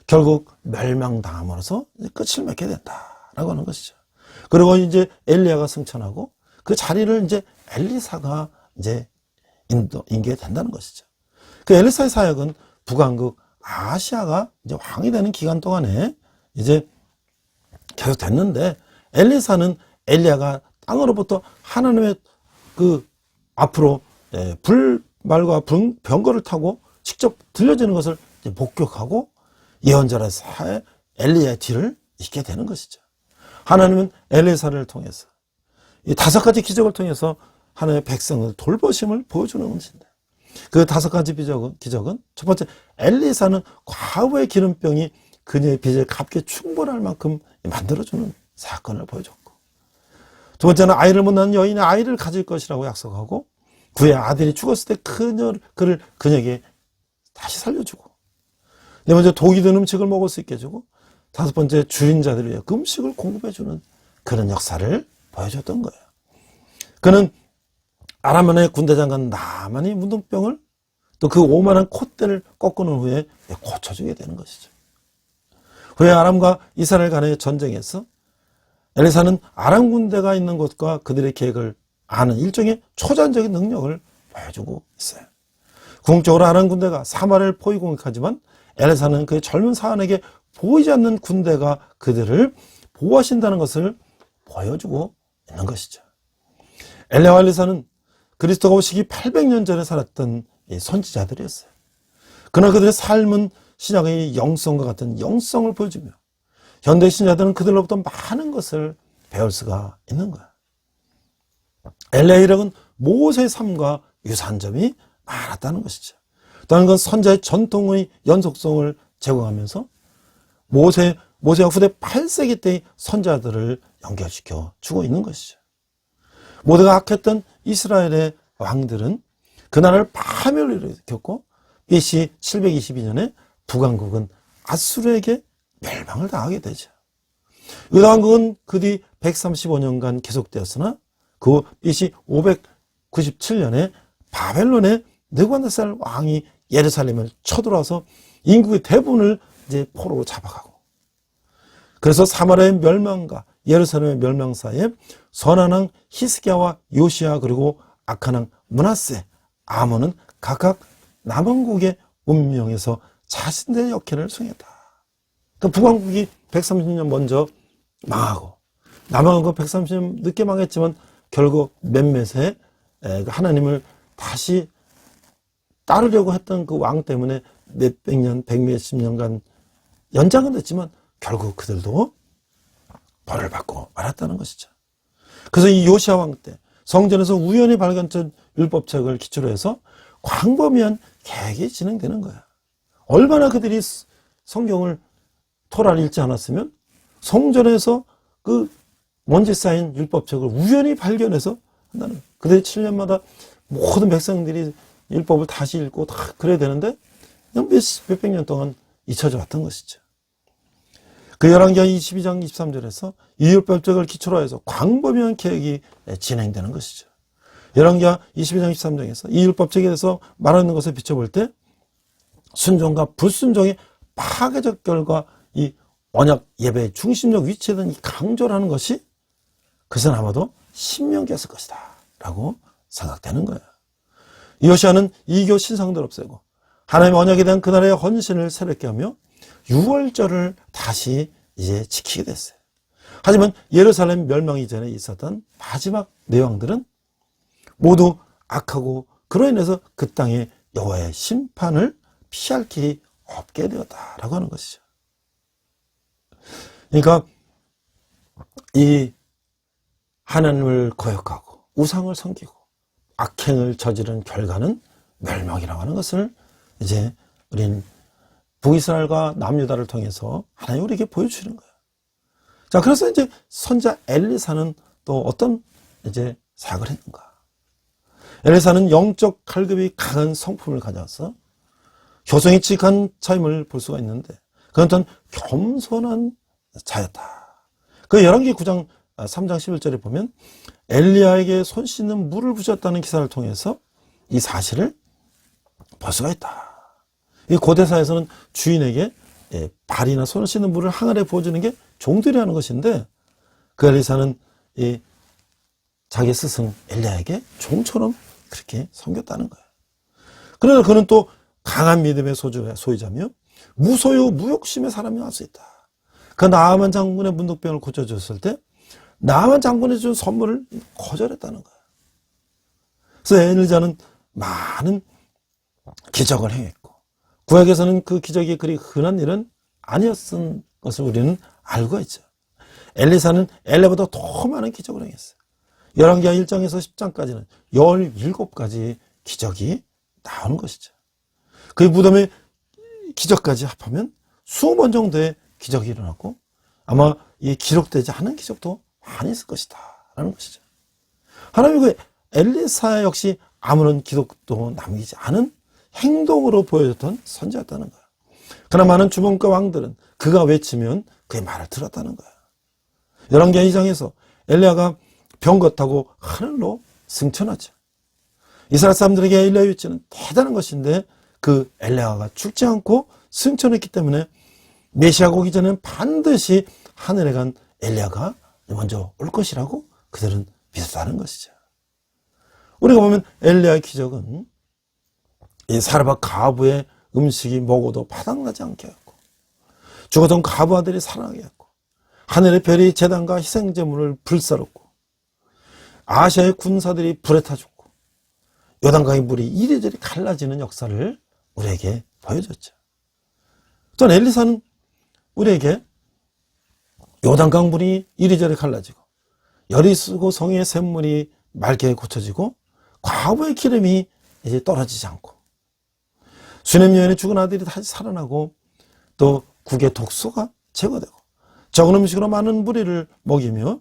결국 멸망당함으로써 끝을 맺게 된다라고 하는 것이죠. 그리고 이제 엘리야가 승천하고 그 자리를 이제 엘리사가 이제 인게 된다는 것이죠. 그 엘리사의 사역은 북왕국 아시아가 이제 왕이 되는 기간 동안에 이제 계속 됐는데, 엘리사는 엘리야가 땅으로부터 하나님의 그 앞으로 불말과 병거를 타고 직접 들려지는 것을 이제 목격하고 예언자라서 엘리야의 뒤를 잇게 되는 것이죠. 하나님은 엘리사를 통해서 이 5가지 기적을 통해서 하나님의 백성을 돌보심을 보여주는 것인데, 그 5가지 기적은 첫 번째, 엘리사는 과거의 기름병이 그녀의 빚을 갚게 충분할 만큼 만들어주는 사건을 보여줬고, 두 번째는 아이를 못 낳은 여인의 아이를 가질 것이라고 약속하고, 그의 아들이 죽었을 때 그를 그녀에게 다시 살려주고, 네 번째, 독이 든 음식을 먹을 수 있게 해주고, 5번째, 줄인 자들을 위해 그 음식을 공급해주는 그런 역사를 보여줬던 거예요. 그는 아람의 군대 장관 나만이 문둥병을 또 그 오만한 콧대를 꺾은 후에 고쳐주게 되는 것이죠. 후에 아람과 이스라엘 간의 전쟁에서 엘리사는 아람 군대가 있는 곳과 그들의 계획을 아는 일종의 초전적인 능력을 보여주고 있어요. 궁극적으로 아람 군대가 사마를 포위 공격하지만 엘리사는 그의 젊은 사안에게 보이지 않는 군대가 그들을 보호하신다는 것을 보여주고 있는 것이죠. 엘리야와 엘리사는 그리스도가 오시기 800년 전에 살았던 선지자들이었어요. 그러나 그들의 삶은 신약의 영성과 같은 영성을 보여주며, 현대 신자들은 그들로부터 많은 것을 배울 수가 있는 거야. 엘리야의 이력은 모세의 삶과 유사한 점이 많았다는 것이죠. 또한 그건 선자의 전통의 연속성을 제공하면서 모세와 후대 8세기 때의 선자들을 연결시켜 주고 있는 것이죠. 모두가 악했던 이스라엘의 왕들은 그 나라를 파멸을 일으켰고, BC 722년에 북왕국은 아수르에게 멸망을 당하게 되죠. 유다왕국은 그 뒤 135년간 계속되었으나 그 후 BC 597년에 바벨론의 느부갓네살 왕이 예루살렘을 쳐들어와서 인구의 대부분을 이제 포로로 잡아가고, 그래서 사마리아의 멸망과 예루살렘의 멸망 사이에 선한 왕 히스기야와 요시야 그리고 악한 왕 므낫세, 아몬은 각각 남왕국의 운명에서 자신들의 역할을 수행했다. 그러니까 북왕국이 130년 먼저 망하고 남왕국은 130년 늦게 망했지만 결국 몇몇의 하나님을 다시 따르려고 했던 그 왕 때문에 몇백 년, 백몇십 년간 연장은 됐지만 결국 그들도 벌을 받고 말았다는 것이죠. 그래서 이 요시야 왕 때 성전에서 우연히 발견된 율법책을 기초로 해서 광범위한 계획이 진행되는 거야. 얼마나 그들이 성경을 토라를 읽지 않았으면 성전에서 그 먼지 쌓인 율법책을 우연히 발견해서 한다는 거야. 그들이 7년마다 모든 백성들이 율법을 다시 읽고 다 그래야 되는데 그냥 몇백 년 동안 잊혀져 왔던 것이죠. 그 열왕기 22장 23절에서 이 율법책을 기초로 해서 광범위한 계획이 진행되는 것이죠. 열왕기 22장 23장에서 이 율법책에 대해서 말하는 것을 비춰볼 때 순종과 불순종의 파괴적 결과, 이 언약 예배의 중심적 위치에 든 이 강조라는 것이 그것은 아마도 신명기였을 것이다 라고 생각되는 거예요. 요시야는 이교 신상들 없애고 하나님의 언약에 대한 그날의 헌신을 새롭게 하며 6월절을 다시 이제 지키게 됐어요. 하지만 예루살렘 멸망 이전에 있었던 마지막 네 왕들은 모두 악하고 그로 인해서 그 땅에 여호와의 심판을 피할 길이 없게 되었다라고 하는 것이죠. 그러니까 이 하나님을 거역하고 우상을 섬기고 악행을 저지른 결과는 멸망이라고 하는 것을 이제 우리는 북이스라엘과 남유다를 통해서 하나님 우리에게 보여주시는 거예요. 자, 그래서 이제 선자 엘리사는 또 어떤 이제 사역을 했는가? 엘리사는 영적 칼급이 강한 성품을 가져서 효성이 지극한 차임을 볼 수가 있는데 그는 어떤 겸손한 자였다. 그 열왕기 9장 3장 11절에 보면 엘리야에게 손 씻는 물을 부셨다는 기사를 통해서 이 사실을 볼 수가 있다. 이 고대사에서는 주인에게 발이나 손을 씻는 물을 항아리에 부어주는 게 종들이 하는 것인데 그 엘리사는 이 자기 스승 엘리야에게 종처럼 그렇게 섬겼다는 거예요. 그러나 그는 또 강한 믿음의 소유자며 무소유 무욕심의 사람이 할 수 있다. 그 나아만 장군의 문둥병을 고쳐줬을 때 나아만 장군이 준 선물을 거절했다는 거예요. 그래서 엘리야는 많은 기적을 행했고 구약에서는 그 기적이 그리 흔한 일은 아니었던 것을 우리는 알고 있죠. 엘리사는 엘리야보다 더 많은 기적을 행했어요. 열왕기하 1장에서 10장까지는 17가지 기적이 나오는 것이죠. 그 무덤의 기적까지 합하면 20번 정도의 기적이 일어났고 아마 이 기록되지 않은 기적도 많이 있을 것이다 라는 것이죠. 하나님이 그 엘리사 역시 아무런 기록도 남기지 않은 행동으로 보여줬던 선지였다는 거예요. 그러나 많은 주범과 왕들은 그가 외치면 그의 말을 들었다는 거예요. 열왕기하 2장에서 엘리야가 병거 타고 하늘로 승천하죠. 이스라엘 사람들에게 엘리야의 위치는 대단한 것인데 그 엘리야가 죽지 않고 승천했기 때문에 메시아가 오기 전에는 반드시 하늘에 간 엘리야가 먼저 올 것이라고 그들은 믿었다는 것이죠. 우리가 보면 엘리야의 기적은 이 사르밧 가부의 음식이 먹어도 바닥나지 않게 했고 죽었던 가부 아들이 살아나게 했고 하늘의 별이 제단과 희생제물을 불사렀고 아시아의 군사들이 불에 타 죽고 요단강의 물이 이리저리 갈라지는 역사를 우리에게 보여줬죠. 또 엘리사는 우리에게 요단강 물이 이리저리 갈라지고 열이 쓰고 성의 샘물이 맑게 고쳐지고 과부의 기름이 이제 떨어지지 않고 수냄 여인의 죽은 아들이 다시 살아나고 또 국의 독소가 제거되고 적은 음식으로 많은 무리를 먹이며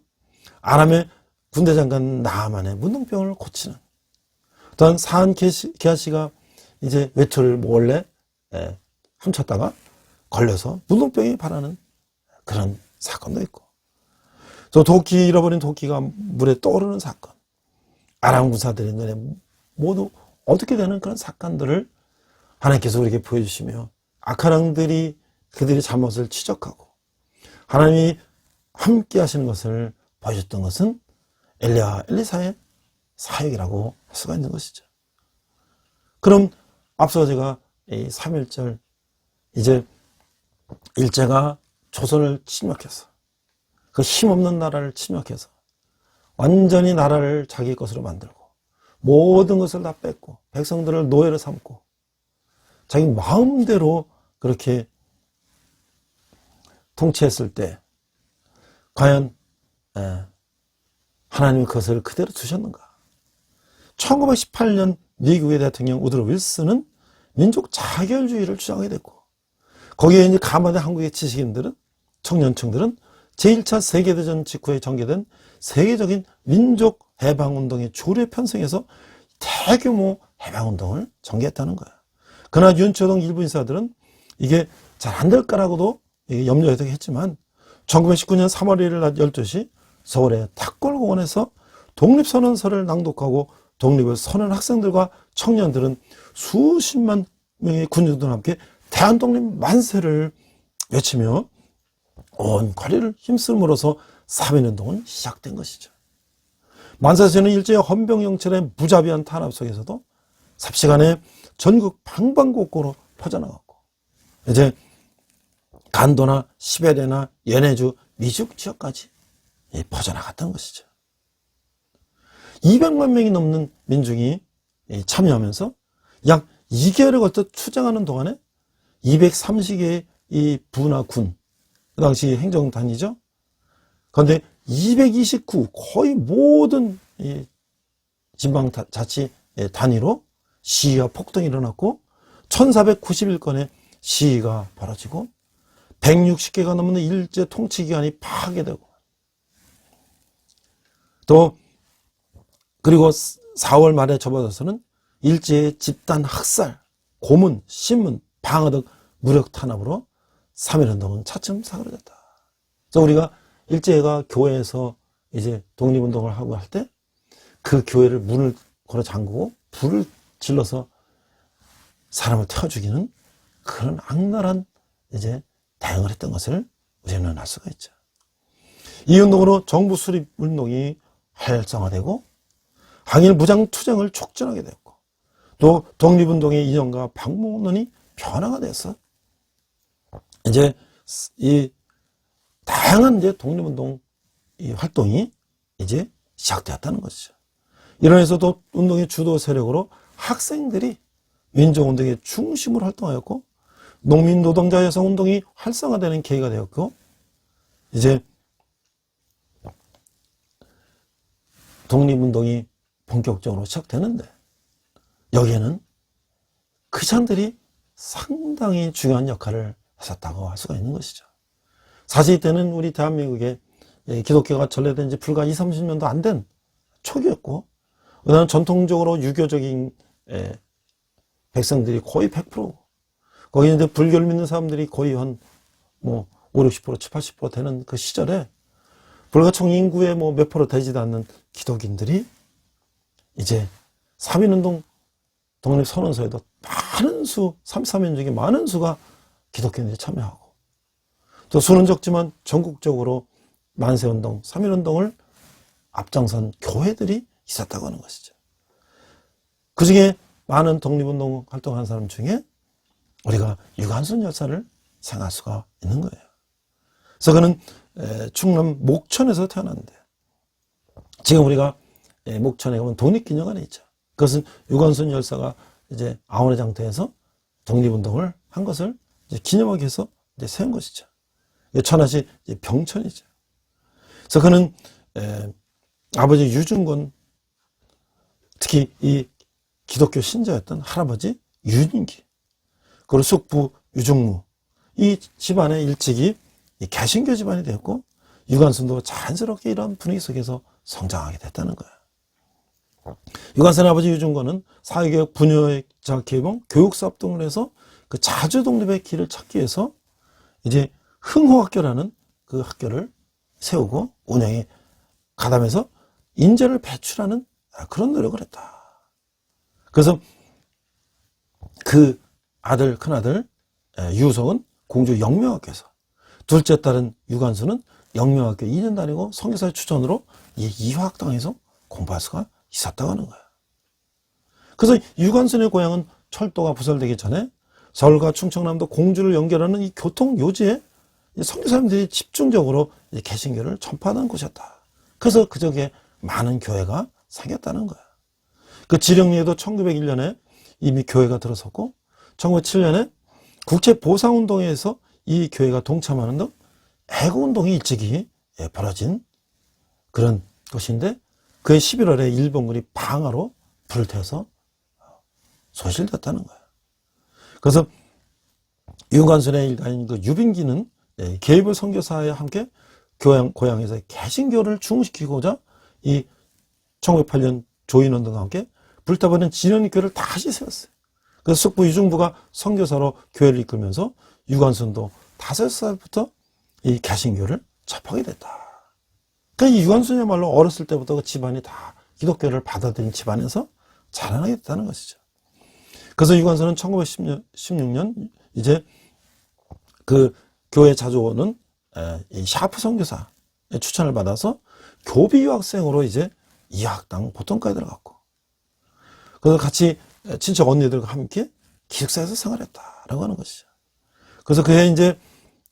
아람의 군대 장관 나아만의 문둥병을 고치는 또한 사한 게하시가 이제 외투를 몰래 훔쳤다가 걸려서 문둥병이 발하는 그런 사건도 있고 또 도끼 잃어버린 도끼가 물에 떠오르는 사건 아람 군사들의 눈에 모두 어떻게 되는 그런 사건들을 하나님께서 우리에게 보여주시며 악한 왕들이 그들의 잘못을 지적하고 하나님이 함께 하시는 것을 보여줬던 것은 엘리야 엘리사의 사역이라고 할 수가 있는 것이죠. 그럼 앞서 제가 이 3.1절 이제 일제가 조선을 침략해서 그 힘없는 나라를 침략해서 완전히 나라를 자기 것으로 만들고 모든 것을 다 뺏고 백성들을 노예로 삼고 자기 마음대로 그렇게 통치했을 때 과연 하나님이 그것을 그대로 두셨는가? 1918년 미국의 대통령 우드로 윌슨은 민족 자결주의를 주장하게 됐고 거기에 이제 감화된 한국의 지식인들은 청년층들은 제1차 세계대전 직후에 전개된 세계적인 민족 해방운동의 조류에 편승해서 대규모 해방운동을 전개했다는 거예요. 그러나 윤초동 일부 인사들은 이게 잘 안 될 거라고도 염려해도 했지만 1919년 3월 1일 낮 12시 서울의 탁골공원에서 독립선언서를 낭독하고 독립을 선언한 학생들과 청년들은 수십만 명의 군중들과 함께 대한독립 만세를 외치며 온 거리를 힘쓸므로써 3.1운동은 시작된 것이죠. 만사시는 일제의 헌병영철의 무자비한 탄압 속에서도 삽시간에 전국 방방곡곡으로 퍼져나갔고 이제 간도나 시베리아나 연해주, 미국 지역까지 퍼져나갔던 것이죠. 200만 명이 넘는 민중이 참여하면서 약 2개월에 걸쳐 투쟁하는 동안에 230개의 이 부나 군, 그 당시 행정단이죠. 그런데 229 거의 모든 이 지방자치 단위로 시위와 폭동이 일어났고 1491건의 시위가 벌어지고 160개가 넘는 일제 통치기관이 파괴되고 또 그리고 4월 말에 접어들어서는 일제의 집단 학살, 고문, 신문, 방어 등 무력 탄압으로 3.1운동은 차츰 사그라졌다. 그래서 우리가 일제가 교회에서 이제 독립운동을 하고 할 때 그 교회를 문을 걸어 잠그고 불을 질러서 사람을 태워 죽이는 그런 악랄한 이제 대응을 했던 것을 우리는 알 수가 있죠. 이 운동으로 정부 수립 운동이 활성화되고 항일 무장 투쟁을 촉진하게 됐고 또 독립운동의 이념과 방법론이 변화가 돼서 이제 이 다양한 이제 독립운동 이 활동이 이제 시작되었다는 것이죠. 이러면서도 운동의 주도 세력으로 학생들이 민족운동의 중심으로 활동하였고 농민 노동자 여성 운동이 활성화되는 계기가 되었고 이제 독립운동이 본격적으로 시작되는데 여기에는 그 사람들이 상당히 중요한 역할을 했었다고 할 수가 있는 것이죠. 사실 이때는 우리 대한민국에 기독교가 전래된 지 불과 20, 30년도 안 된 초기였고 그다음 전통적으로 유교적인 백성들이 거의 100%고 거기 이제 불교를 믿는 사람들이 거의 한 뭐 5, 60%, 70, 80% 되는 그 시절에 불과 총 인구의 뭐 몇 프로 되지도 않는 기독인들이 이제 3.1운동 독립선언서에도 많은 수, 33년 중에 많은 수가 기독교인들이 참여하고 또 수는 적지만 전국적으로 만세운동, 3.1운동을 앞장선 교회들이 있었다고 하는 것이죠. 그 중에 많은 독립운동 활동하는 사람 중에 우리가 유관순 여사를 생각할 수가 있는 거예요. 그래서 그는 충남 목천에서 태어났는데 지금 우리가 목천에 가면 독립기념관이 있죠. 그것은 유관순 열사가 이제 아원의 장터에서 독립운동을 한 것을 이제 기념하기 위해서 이제 세운 것이죠. 천안시 병천이죠. 그래서 그는 아버지 유중건 특히 이 기독교 신자였던 할아버지 윤인기 그리고 숙부 유중무 이 집안의 일찍이 개신교 집안이 되었고 유관순도 자연스럽게 이런 분위기 속에서 성장하게 됐다는 거예요. 유관순의 아버지 유중건은 사회개혁, 분여자 개봉, 교육사업 등을 해서 그 자주 독립의 길을 찾기 위해서 이제 흥호학교라는 그 학교를 세우고 운영에 가담해서 인재를 배출하는 그런 노력을 했다. 그래서 그 아들, 큰아들 유석은 공주 영명학교에서 둘째 딸은 유관순은 영명학교 2년 다니고 선교사의 추천으로 이 이화학당에서 공부할 수가 있었다고 하는 거야. 그래서 유관순의 고향은 철도가 부설되기 전에 서울과 충청남도 공주를 연결하는 이 교통 요지에 선교사님들이 집중적으로 개신교를 전파하는 곳이었다. 그래서 그 지역에 많은 교회가 생겼다는 거야. 그 지령리에도 1901년에 이미 교회가 들어섰고 1907년에 국제보상운동에서 이 교회가 동참하는 등 애국운동이 일찍이 벌어진 그런 것인데 그해 11월에 일본군이 방화로 불을 태워서 소실됐다는 거야. 그래서 유관순의 일가인 그 유빈기는 계입을 선교사와 함께 고향에서 개신교를 중흥시키고자 이 1908년 조인운동과 함께 불타버린 진원교를 다시 세웠어요. 그래서 숙부 유중부가 선교사로 교회를 이끌면서 유관순도 5살부터 이 개신교를 접하게 됐다. 그러니까 이 유관순이야말로 어렸을 때부터 그 집안이 다 기독교를 받아들인 집안에서 자라나게 됐다는 것이죠. 그래서 유관순은 1916년 이제 그 교회 자주 오는 이 샤프 선교사의 추천을 받아서 교비 유학생으로 이제 이화학당 보통과에 들어갔고 그래서 같이 친척 언니들과 함께 기숙사에서 생활했다라고 하는 것이죠. 그래서 그해 이제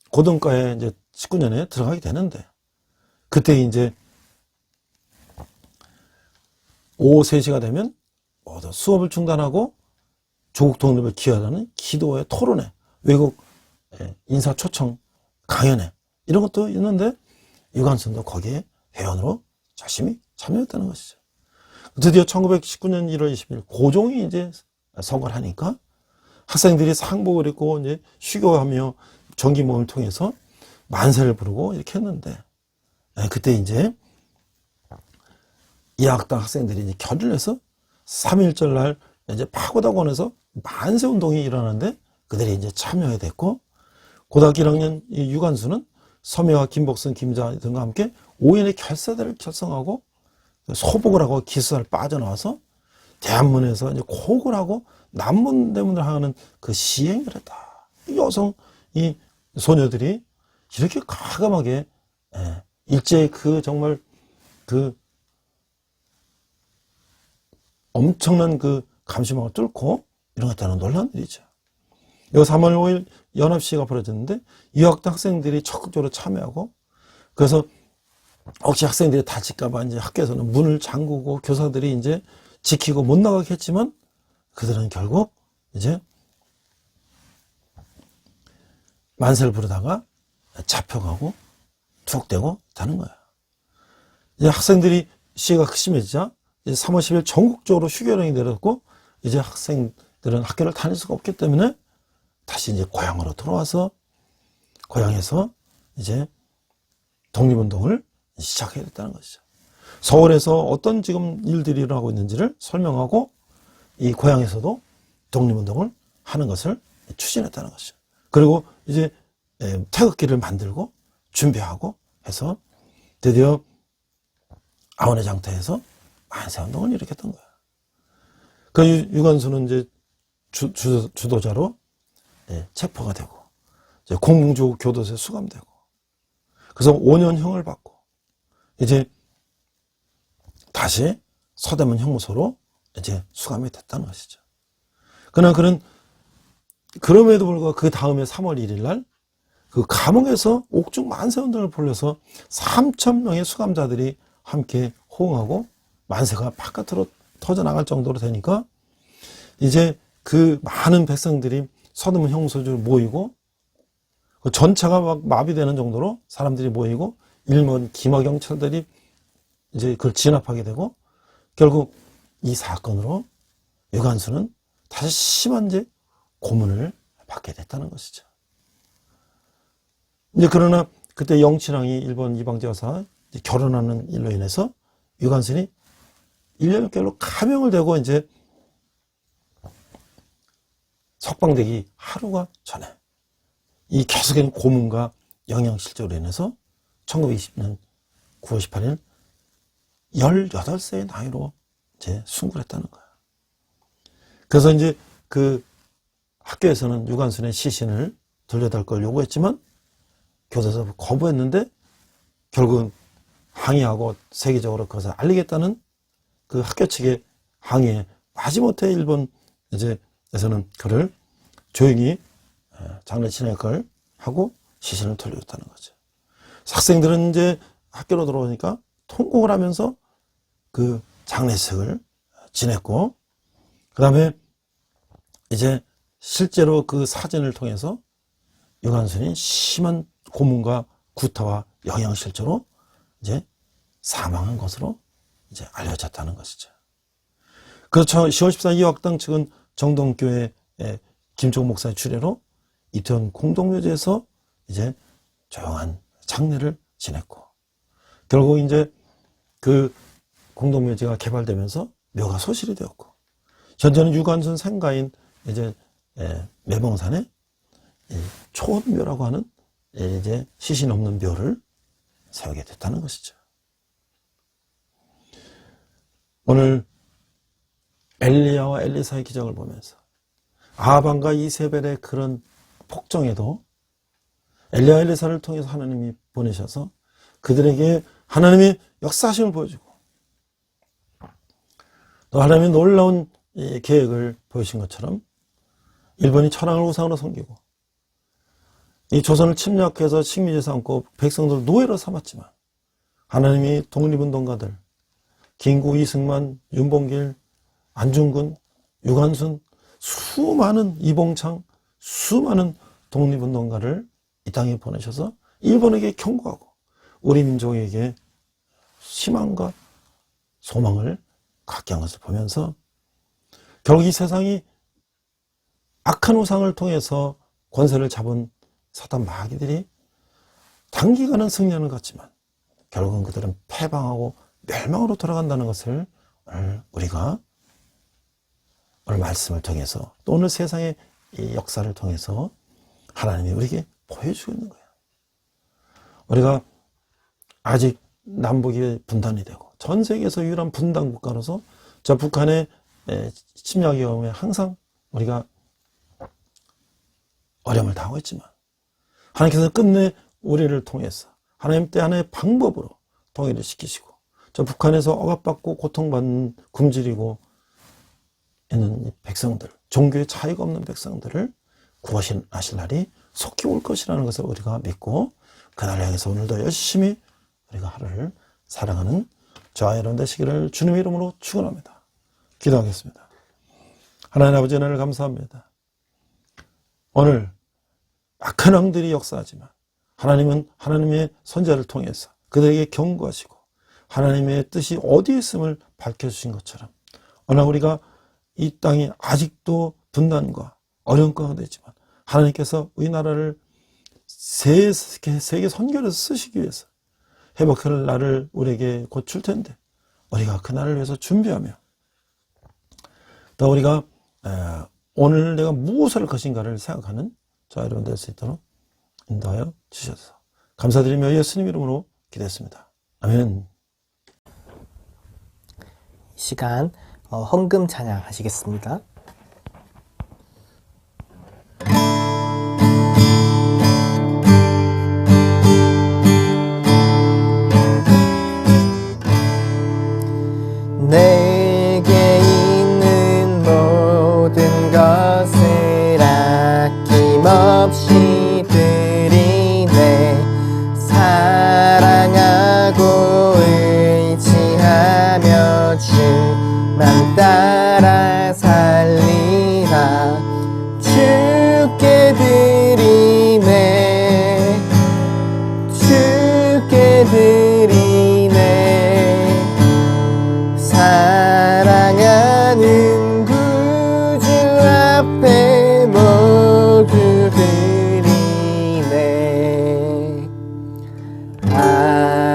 고등과에 이제 19년에 들어가게 되는데 그때 이제 오후 3시가 되면 모두 수업을 중단하고 조국 독립을 기원하는 기도회, 토론회, 외국 인사 초청 강연회 이런 것도 있는데 유관순도 거기에 회원으로 열심히 참여했다는 것이죠. 드디어 1919년 1월 20일 고종이 이제 선거를 하니까 학생들이 상복을 입고 이제 휴교하며 정기모임을 통해서 만세를 부르고 이렇게 했는데 그때 이제 이학당 학생들이 이제 결의를 해서 3.1절 날 이제 파고다원에서 만세운동이 일어나는데 그들이 이제 참여하게 됐고, 고등학교 1학년 이 유관수는 서미와 김복순, 김자 등과 함께 5인의 결사대를 결성하고 소복을 하고 기수사를 빠져나와서 대한문에서 이제 곡을 하고 남문대문을 하는 그 시행을 했다. 이 여성, 이 소녀들이 이렇게 과감하게 일제의 그 정말 그 엄청난 그 감시망을 뚫고 일어났다는 놀라운 일이죠. 요 3월 5일 연합시위가 벌어졌는데 유학당 학생들이 적극적으로 참여하고, 그래서 혹시 학생들이 다칠까봐 이제 학교에서는 문을 잠그고 교사들이 이제 지키고 못 나가게 했지만 그들은 결국 이제 만세를 부르다가 잡혀가고 투옥되고 다는 거야. 이제 학생들이 시위가 심해지자 이제 3월 10일 전국적으로 휴교령이 내렸고, 이제 학생들은 학교를 다닐 수가 없기 때문에 다시 이제 고향으로 돌아와서 고향에서 이제 독립운동을 시작해야 됐다는 것이죠. 서울에서 어떤 지금 일들이 일어나고 있는지를 설명하고 이 고향에서도 독립운동을 하는 것을 추진했다는 것이죠. 그리고 이제 태극기를 만들고 준비하고 해서 드디어 아원의 장터에서 만세운동을 일으켰던 거야. 그 유관수는 이제 주도자로 체포가 되고 이제 공주 교도소에 수감되고, 그래서 5년형을 받고 이제 다시 서대문 형무소로 이제 수감이 됐다는 것이죠. 그러나 그럼에도 불구하고 그 다음에 3월 1일 날 그 감옥에서 옥중 만세운동을 벌여서 3,000명의 수감자들이 함께 호응하고 만세가 바깥으로 터져나갈 정도로 되니까 이제 그 많은 백성들이 서대문 형무소로 모이고, 그 전차가 막 마비되는 정도로 사람들이 모이고 일본 기마경찰들이 이제 그걸 진압하게 되고, 결국 이 사건으로 유관수는 다시 심한 이제 고문을 받게 됐다는 것이죠. 이제 그러나 그때 영친왕이 일본 이방제 여사 결혼하는 일로 인해서 유관순이 1년 6개월로 가명을 되고 이제 석방되기 하루가 전에 이 계속적인 고문과 영양실조로 인해서 1920년 9월 18일 18세의 나이로 이제 순국을 했다는 거야. 그래서 이제 그 학교에서는 유관순의 시신을 돌려달 걸 요구했지만 교도소에서 거부했는데, 결국은 항의하고 세계적으로 그것을 알리겠다는 그 학교 측의 항의에 마지못해 일본 이제에서는 그를 조용히 장례 진행을 하고 시신을 돌려줬다는 거죠. 학생들은 이제 학교로 들어오니까 통곡을 하면서 그 장례식을 지냈고, 그 다음에 이제 실제로 그 사진을 통해서 유관순이 심한 고문과 구타와 영양실조로 이제 사망한 것으로 이제 알려졌다는 것이죠. 그래서 10월 14일 이화학당 측은 정동교회 김종 목사의 추례로 이태원 공동묘지에서 이제 조용한 장례를 지냈고, 결국 이제 그 공동묘지가 개발되면서 묘가 소실이 되었고, 현재는 유관순 생가인 이제 매봉산에 초원묘라고 하는 이제 시신 없는 묘를 세우게 됐다는 것이죠. 오늘 엘리야와 엘리사의 기적을 보면서 아합과 이세벨의 그런 폭정에도 엘리야 엘리사를 통해서 하나님이 보내셔서 그들에게 하나님의 역사하심을 보여주고, 또 하나님의 놀라운 계획을 보여주신 것처럼 일본이 천황을 우상으로 섬기고 이 조선을 침략해서 식민지 삼고 백성들을 노예로 삼았지만 하나님이 독립운동가들 김구, 이승만, 윤봉길, 안중근, 유관순, 수많은 이봉창, 수많은 독립운동가를 이 땅에 보내셔서 일본에게 경고하고 우리 민족에게 희망과 소망을 갖게 한 것을 보면서 결국 이 세상이 악한 우상을 통해서 권세를 잡은 사단 마귀들이 단기간은 승리하는 것 같지만 결국은 그들은 패방하고 멸망으로 돌아간다는 것을 오늘 우리가 오늘 말씀을 통해서 또 오늘 세상의 이 역사를 통해서 하나님이 우리에게 보여주고 있는 거예요. 우리가 아직 남북이 분단이 되고 전 세계에서 유일한 분단 국가로서 저 북한의 침략 위험에 항상 우리가 어려움을 당하고 있지만 하나님께서 끝내 우리를 통해서 하나님 때 하나의 방법으로 통일을 시키시고 저 북한에서 억압받고 고통받는 굶주리고 있는 이 백성들, 종교의 차이가 없는 백성들을 구원하실 날이 속히 올 것이라는 것을 우리가 믿고 그날을 향해서 오늘도 열심히 우리가 하루를 사랑하는 저와 여러분 되시기를 주님의 이름으로 축원합니다. 기도하겠습니다. 하나님 아버지 하나님을 감사합니다. 오늘 악한 왕들이 역사하지만 하나님은 하나님의 선자를 통해서 그들에게 경고하시고 하나님의 뜻이 어디에 있음을 밝혀주신 것처럼 오늘 우리가 이 땅이 아직도 분단과 어려운 가운데 있지만 하나님께서 우리나라를 세계 선결해서 쓰시기 위해서 회복할 날을 우리에게 곧 줄 텐데 우리가 그 날을 위해서 준비하며 또 우리가 오늘 내가 무엇을 할 것인가를 생각하는 저와 여러분 될 수 있도록 인도하여 주셔서 감사드리며 예수님 이름으로 기도했습니다. 아멘. 시간 헌금 찬양하시겠습니다. 내게 있는 모든 것을 아낌없이 드리네. 사랑하고 의지하며 주만 따라 살리라. 주께 드리네. 주께 드리네. 사랑하는 구주 앞에 모두 드리네. 아멘.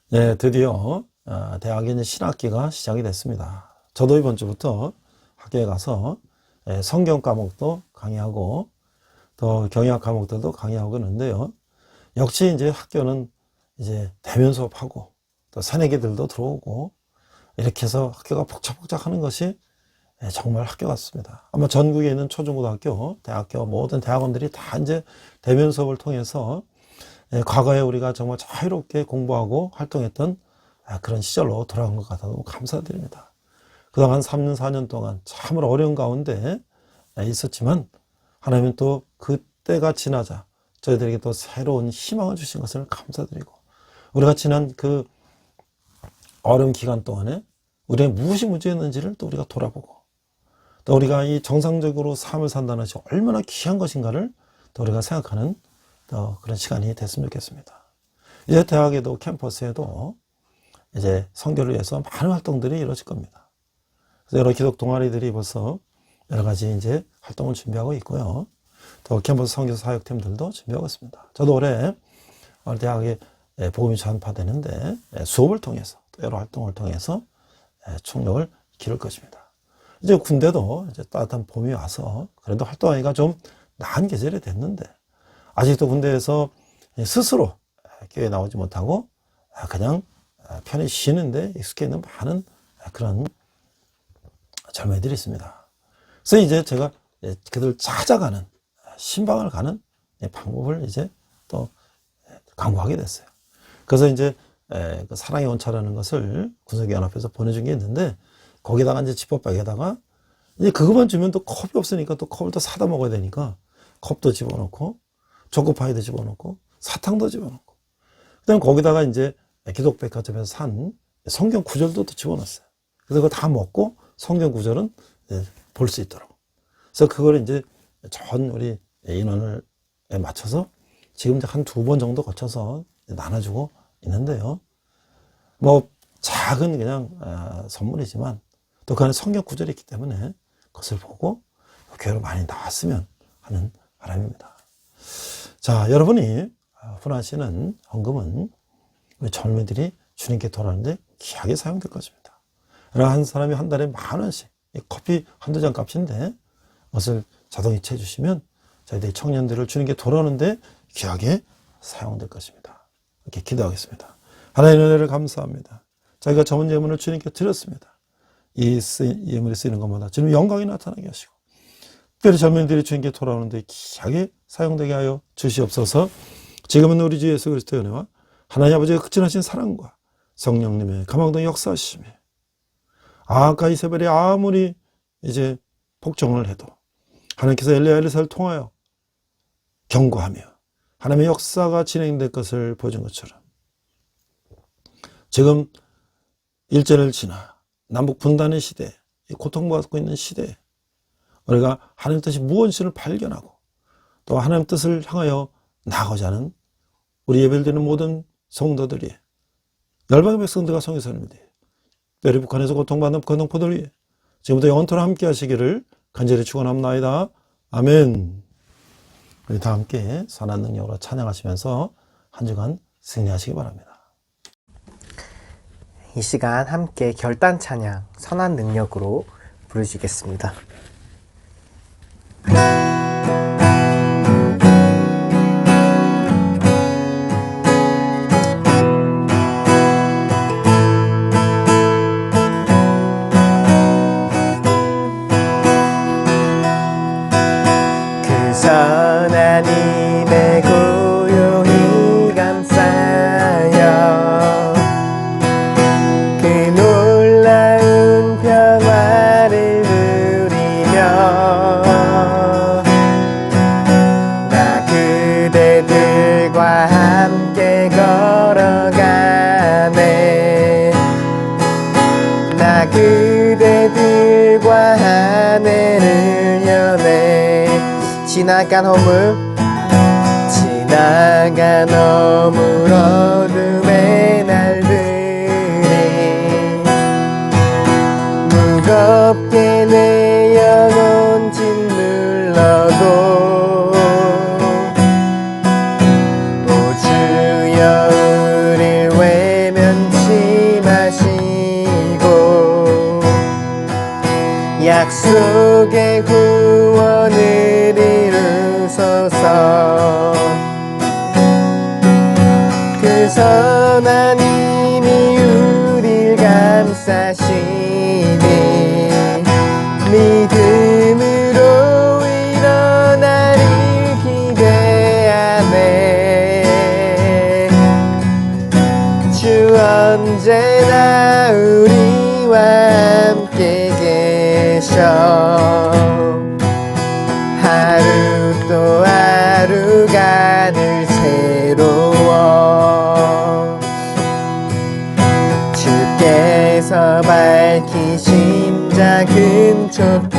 네, 드디어 대학의 이제 신학기가 시작이 됐습니다. 저도 이번 주부터 학교에 가서 성경 과목도 강의하고 또 경영학 과목들도 강의하고 있는데요. 역시 이제 학교는 이제 대면 수업하고 또 새내기들도 들어오고 이렇게 해서 학교가 복잡복잡 하는 것이 정말 학교 같습니다. 아마 전국에 있는 초중고등학교, 대학교 모든 대학원들이 다 이제 대면 수업을 통해서 과거에 우리가 정말 자유롭게 공부하고 활동했던 그런 시절로 돌아간 것 같아서 너무 감사드립니다. 그동안 3년, 4년 동안 참으로 어려운 가운데 있었지만 하나님은 또 그때가 지나자 저희들에게 또 새로운 희망을 주신 것을 감사드리고 우리가 지난 그 어려운 기간 동안에 우리의 무엇이 문제였는지를 또 우리가 돌아보고 또 우리가 이 정상적으로 삶을 산다는 것이 얼마나 귀한 것인가를 또 우리가 생각하는 또 그런 시간이 됐으면 좋겠습니다. 이제 대학에도 캠퍼스에도 이제 선교를 위해서 많은 활동들이 이루어질 겁니다. 그래서 여러 기독 동아리들이 벌써 여러 가지 이제 활동을 준비하고 있고요. 또 캠퍼스 선교 사역팀들도 준비하고 있습니다. 저도 올해 대학에 복음이 전파되는데 수업을 통해서 또 여러 활동을 통해서 총력을 기를 것입니다. 이제 군대도 이제 따뜻한 봄이 와서 그래도 활동하기가 좀 나은 계절이 됐는데 아직도 군대에서 스스로 교회에 나오지 못하고 그냥 편히 쉬는데 익숙해 있는 많은 그런 젊은이들이 있습니다. 그래서 이제 제가 그들 찾아가는 신방을 가는 방법을 이제 또 강구하게 됐어요. 그래서 이제 그 사랑의 원차라는 것을 군사연합에서 보내준 게 있는데 거기다가 이제 지퍼백에다가 이제 그것만 주면 또 컵이 없으니까 또 컵을 또 사다 먹어야 되니까 컵도 집어넣고 초코파이도 집어넣고 사탕도 집어넣고 그다음 거기다가 이제 기독백화점에서 산 성경 구절도 또 집어넣었어요. 그래서 그거 다 먹고 성경 구절은 볼 수 있도록. 그래서 그걸 이제 전 우리 인원을 맞춰서 지금 한 2번 정도 거쳐서 나눠주고 있는데요. 뭐 작은 그냥 선물이지만 또 그 안에 성경 구절이 있기 때문에 그것을 보고 교회로 많이 나왔으면 하는 바람입니다. 자, 여러분이 후원하시는 헌금은 우리 젊은이들이 주님께 돌아오는데 귀하게 사용될 것입니다. 그러나 한 사람이 한 달에 10,000원씩, 커피 한두 잔 값인데 그것을 자동이체 해주시면 저희들 청년들을 주님께 돌아오는데 귀하게 사용될 것입니다. 이렇게 기도하겠습니다. 하나님의 은혜를 감사합니다. 저희가 전문 예물을 주님께 드렸습니다. 이 예물이 쓰이는 것마다 주님 영광이 나타나게 하시고 특별히 젊은이들이 주님께 돌아오는데 귀하게 사용되게 하여 주시옵소서. 지금은 우리 주 예수 그리스도의 은혜와 하나님 아버지의 극진하신 사랑과 성령님의 감화동의 역사하심에 아까 이세벨이 아무리 이제 복종을 해도 하나님께서 엘리야를 통하여 경고하며 하나님의 역사가 진행될 것을 보여준 것처럼 지금 일제를 지나 남북 분단의 시대, 고통받고 있는 시대에 우리가 하나님 뜻이 무엇인지를 발견하고 또 하나님 뜻을 향하여 나아가자 하는 우리 예배드리는 모든 성도들이 열방의 백성들과 성교사님들이 특별히 북한에서 고통받는 북한 동포들 위해 지금부터 영원토록 함께 하시기를 간절히 축원합나이다. 아멘. 우리 다 함께 선한 능력으로 찬양하시면서 한 주간 승리하시기 바랍니다. 이 시간 함께 결단 찬양 선한 능력으로 부르시겠습니다. 선한 힘에 고요히 감싸여 그 놀라운 평화를 누리며 나 그대들과 함께 걸어가네 나 그대들과 하늘을 여네 지나간 허물 어둠의 날들이 무겁게 내 영혼 짓눌러도 오 주여 우릴 외면치 마시고 약속의 구원을 이루소서 그 선한 힘이 우릴 감싸시니 믿음으로 일어나를 기대하네 주 언제나 우리와 함께 계셔 하루 또 하루가 늘 새로워 주께서 밝히신 작은 촛불이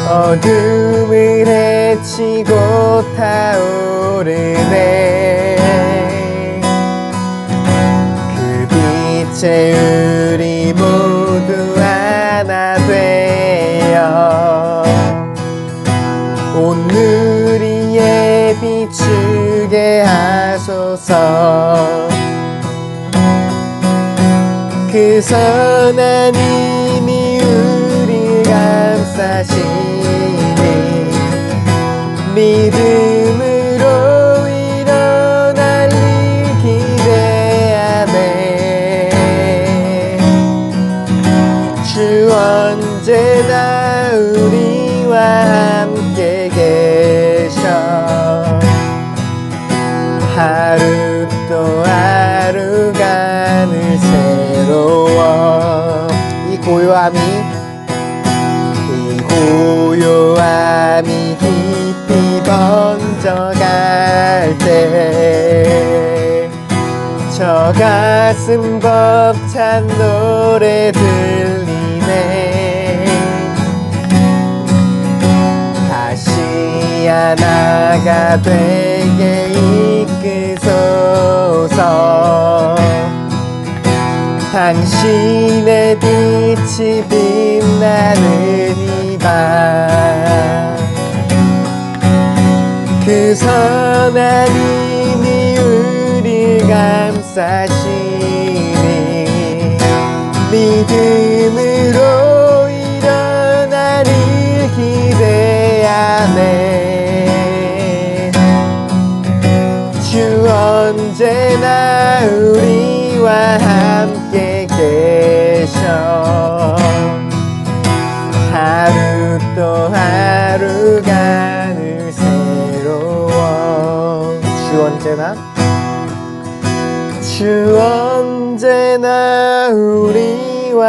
어둠을 헤치고 타오르네 그 빛에 우리 모두 하나 되어 오늘 위에 비추게 하소서 그 선한 힘이 우리 감싸시니 믿음으로 일어날 일 기대하네 주 언제나 우리와 함께 계셔 하루 또 하루가 늘 새로워 이 고요함이 깊이 번져갈 때 저 가슴 벅찬 노래 들리네 다시 하나가 되게 이끄소서 당신의 빛이 빛나는 이 밤 그 선한 힘 감싸시니 믿음으로 일어나를 기대하네. 주 언제나 우리와 함께 계셔. 하루 또 하루가 늘 새로워. 주 언제나 우리와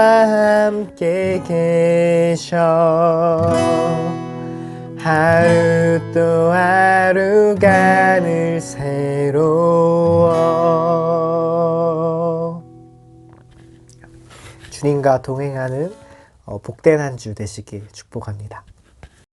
함께 계셔. 하루 또 하루가 늘 새로워. 주님과 동행하는 복된 한 주 되시길 축복합니다.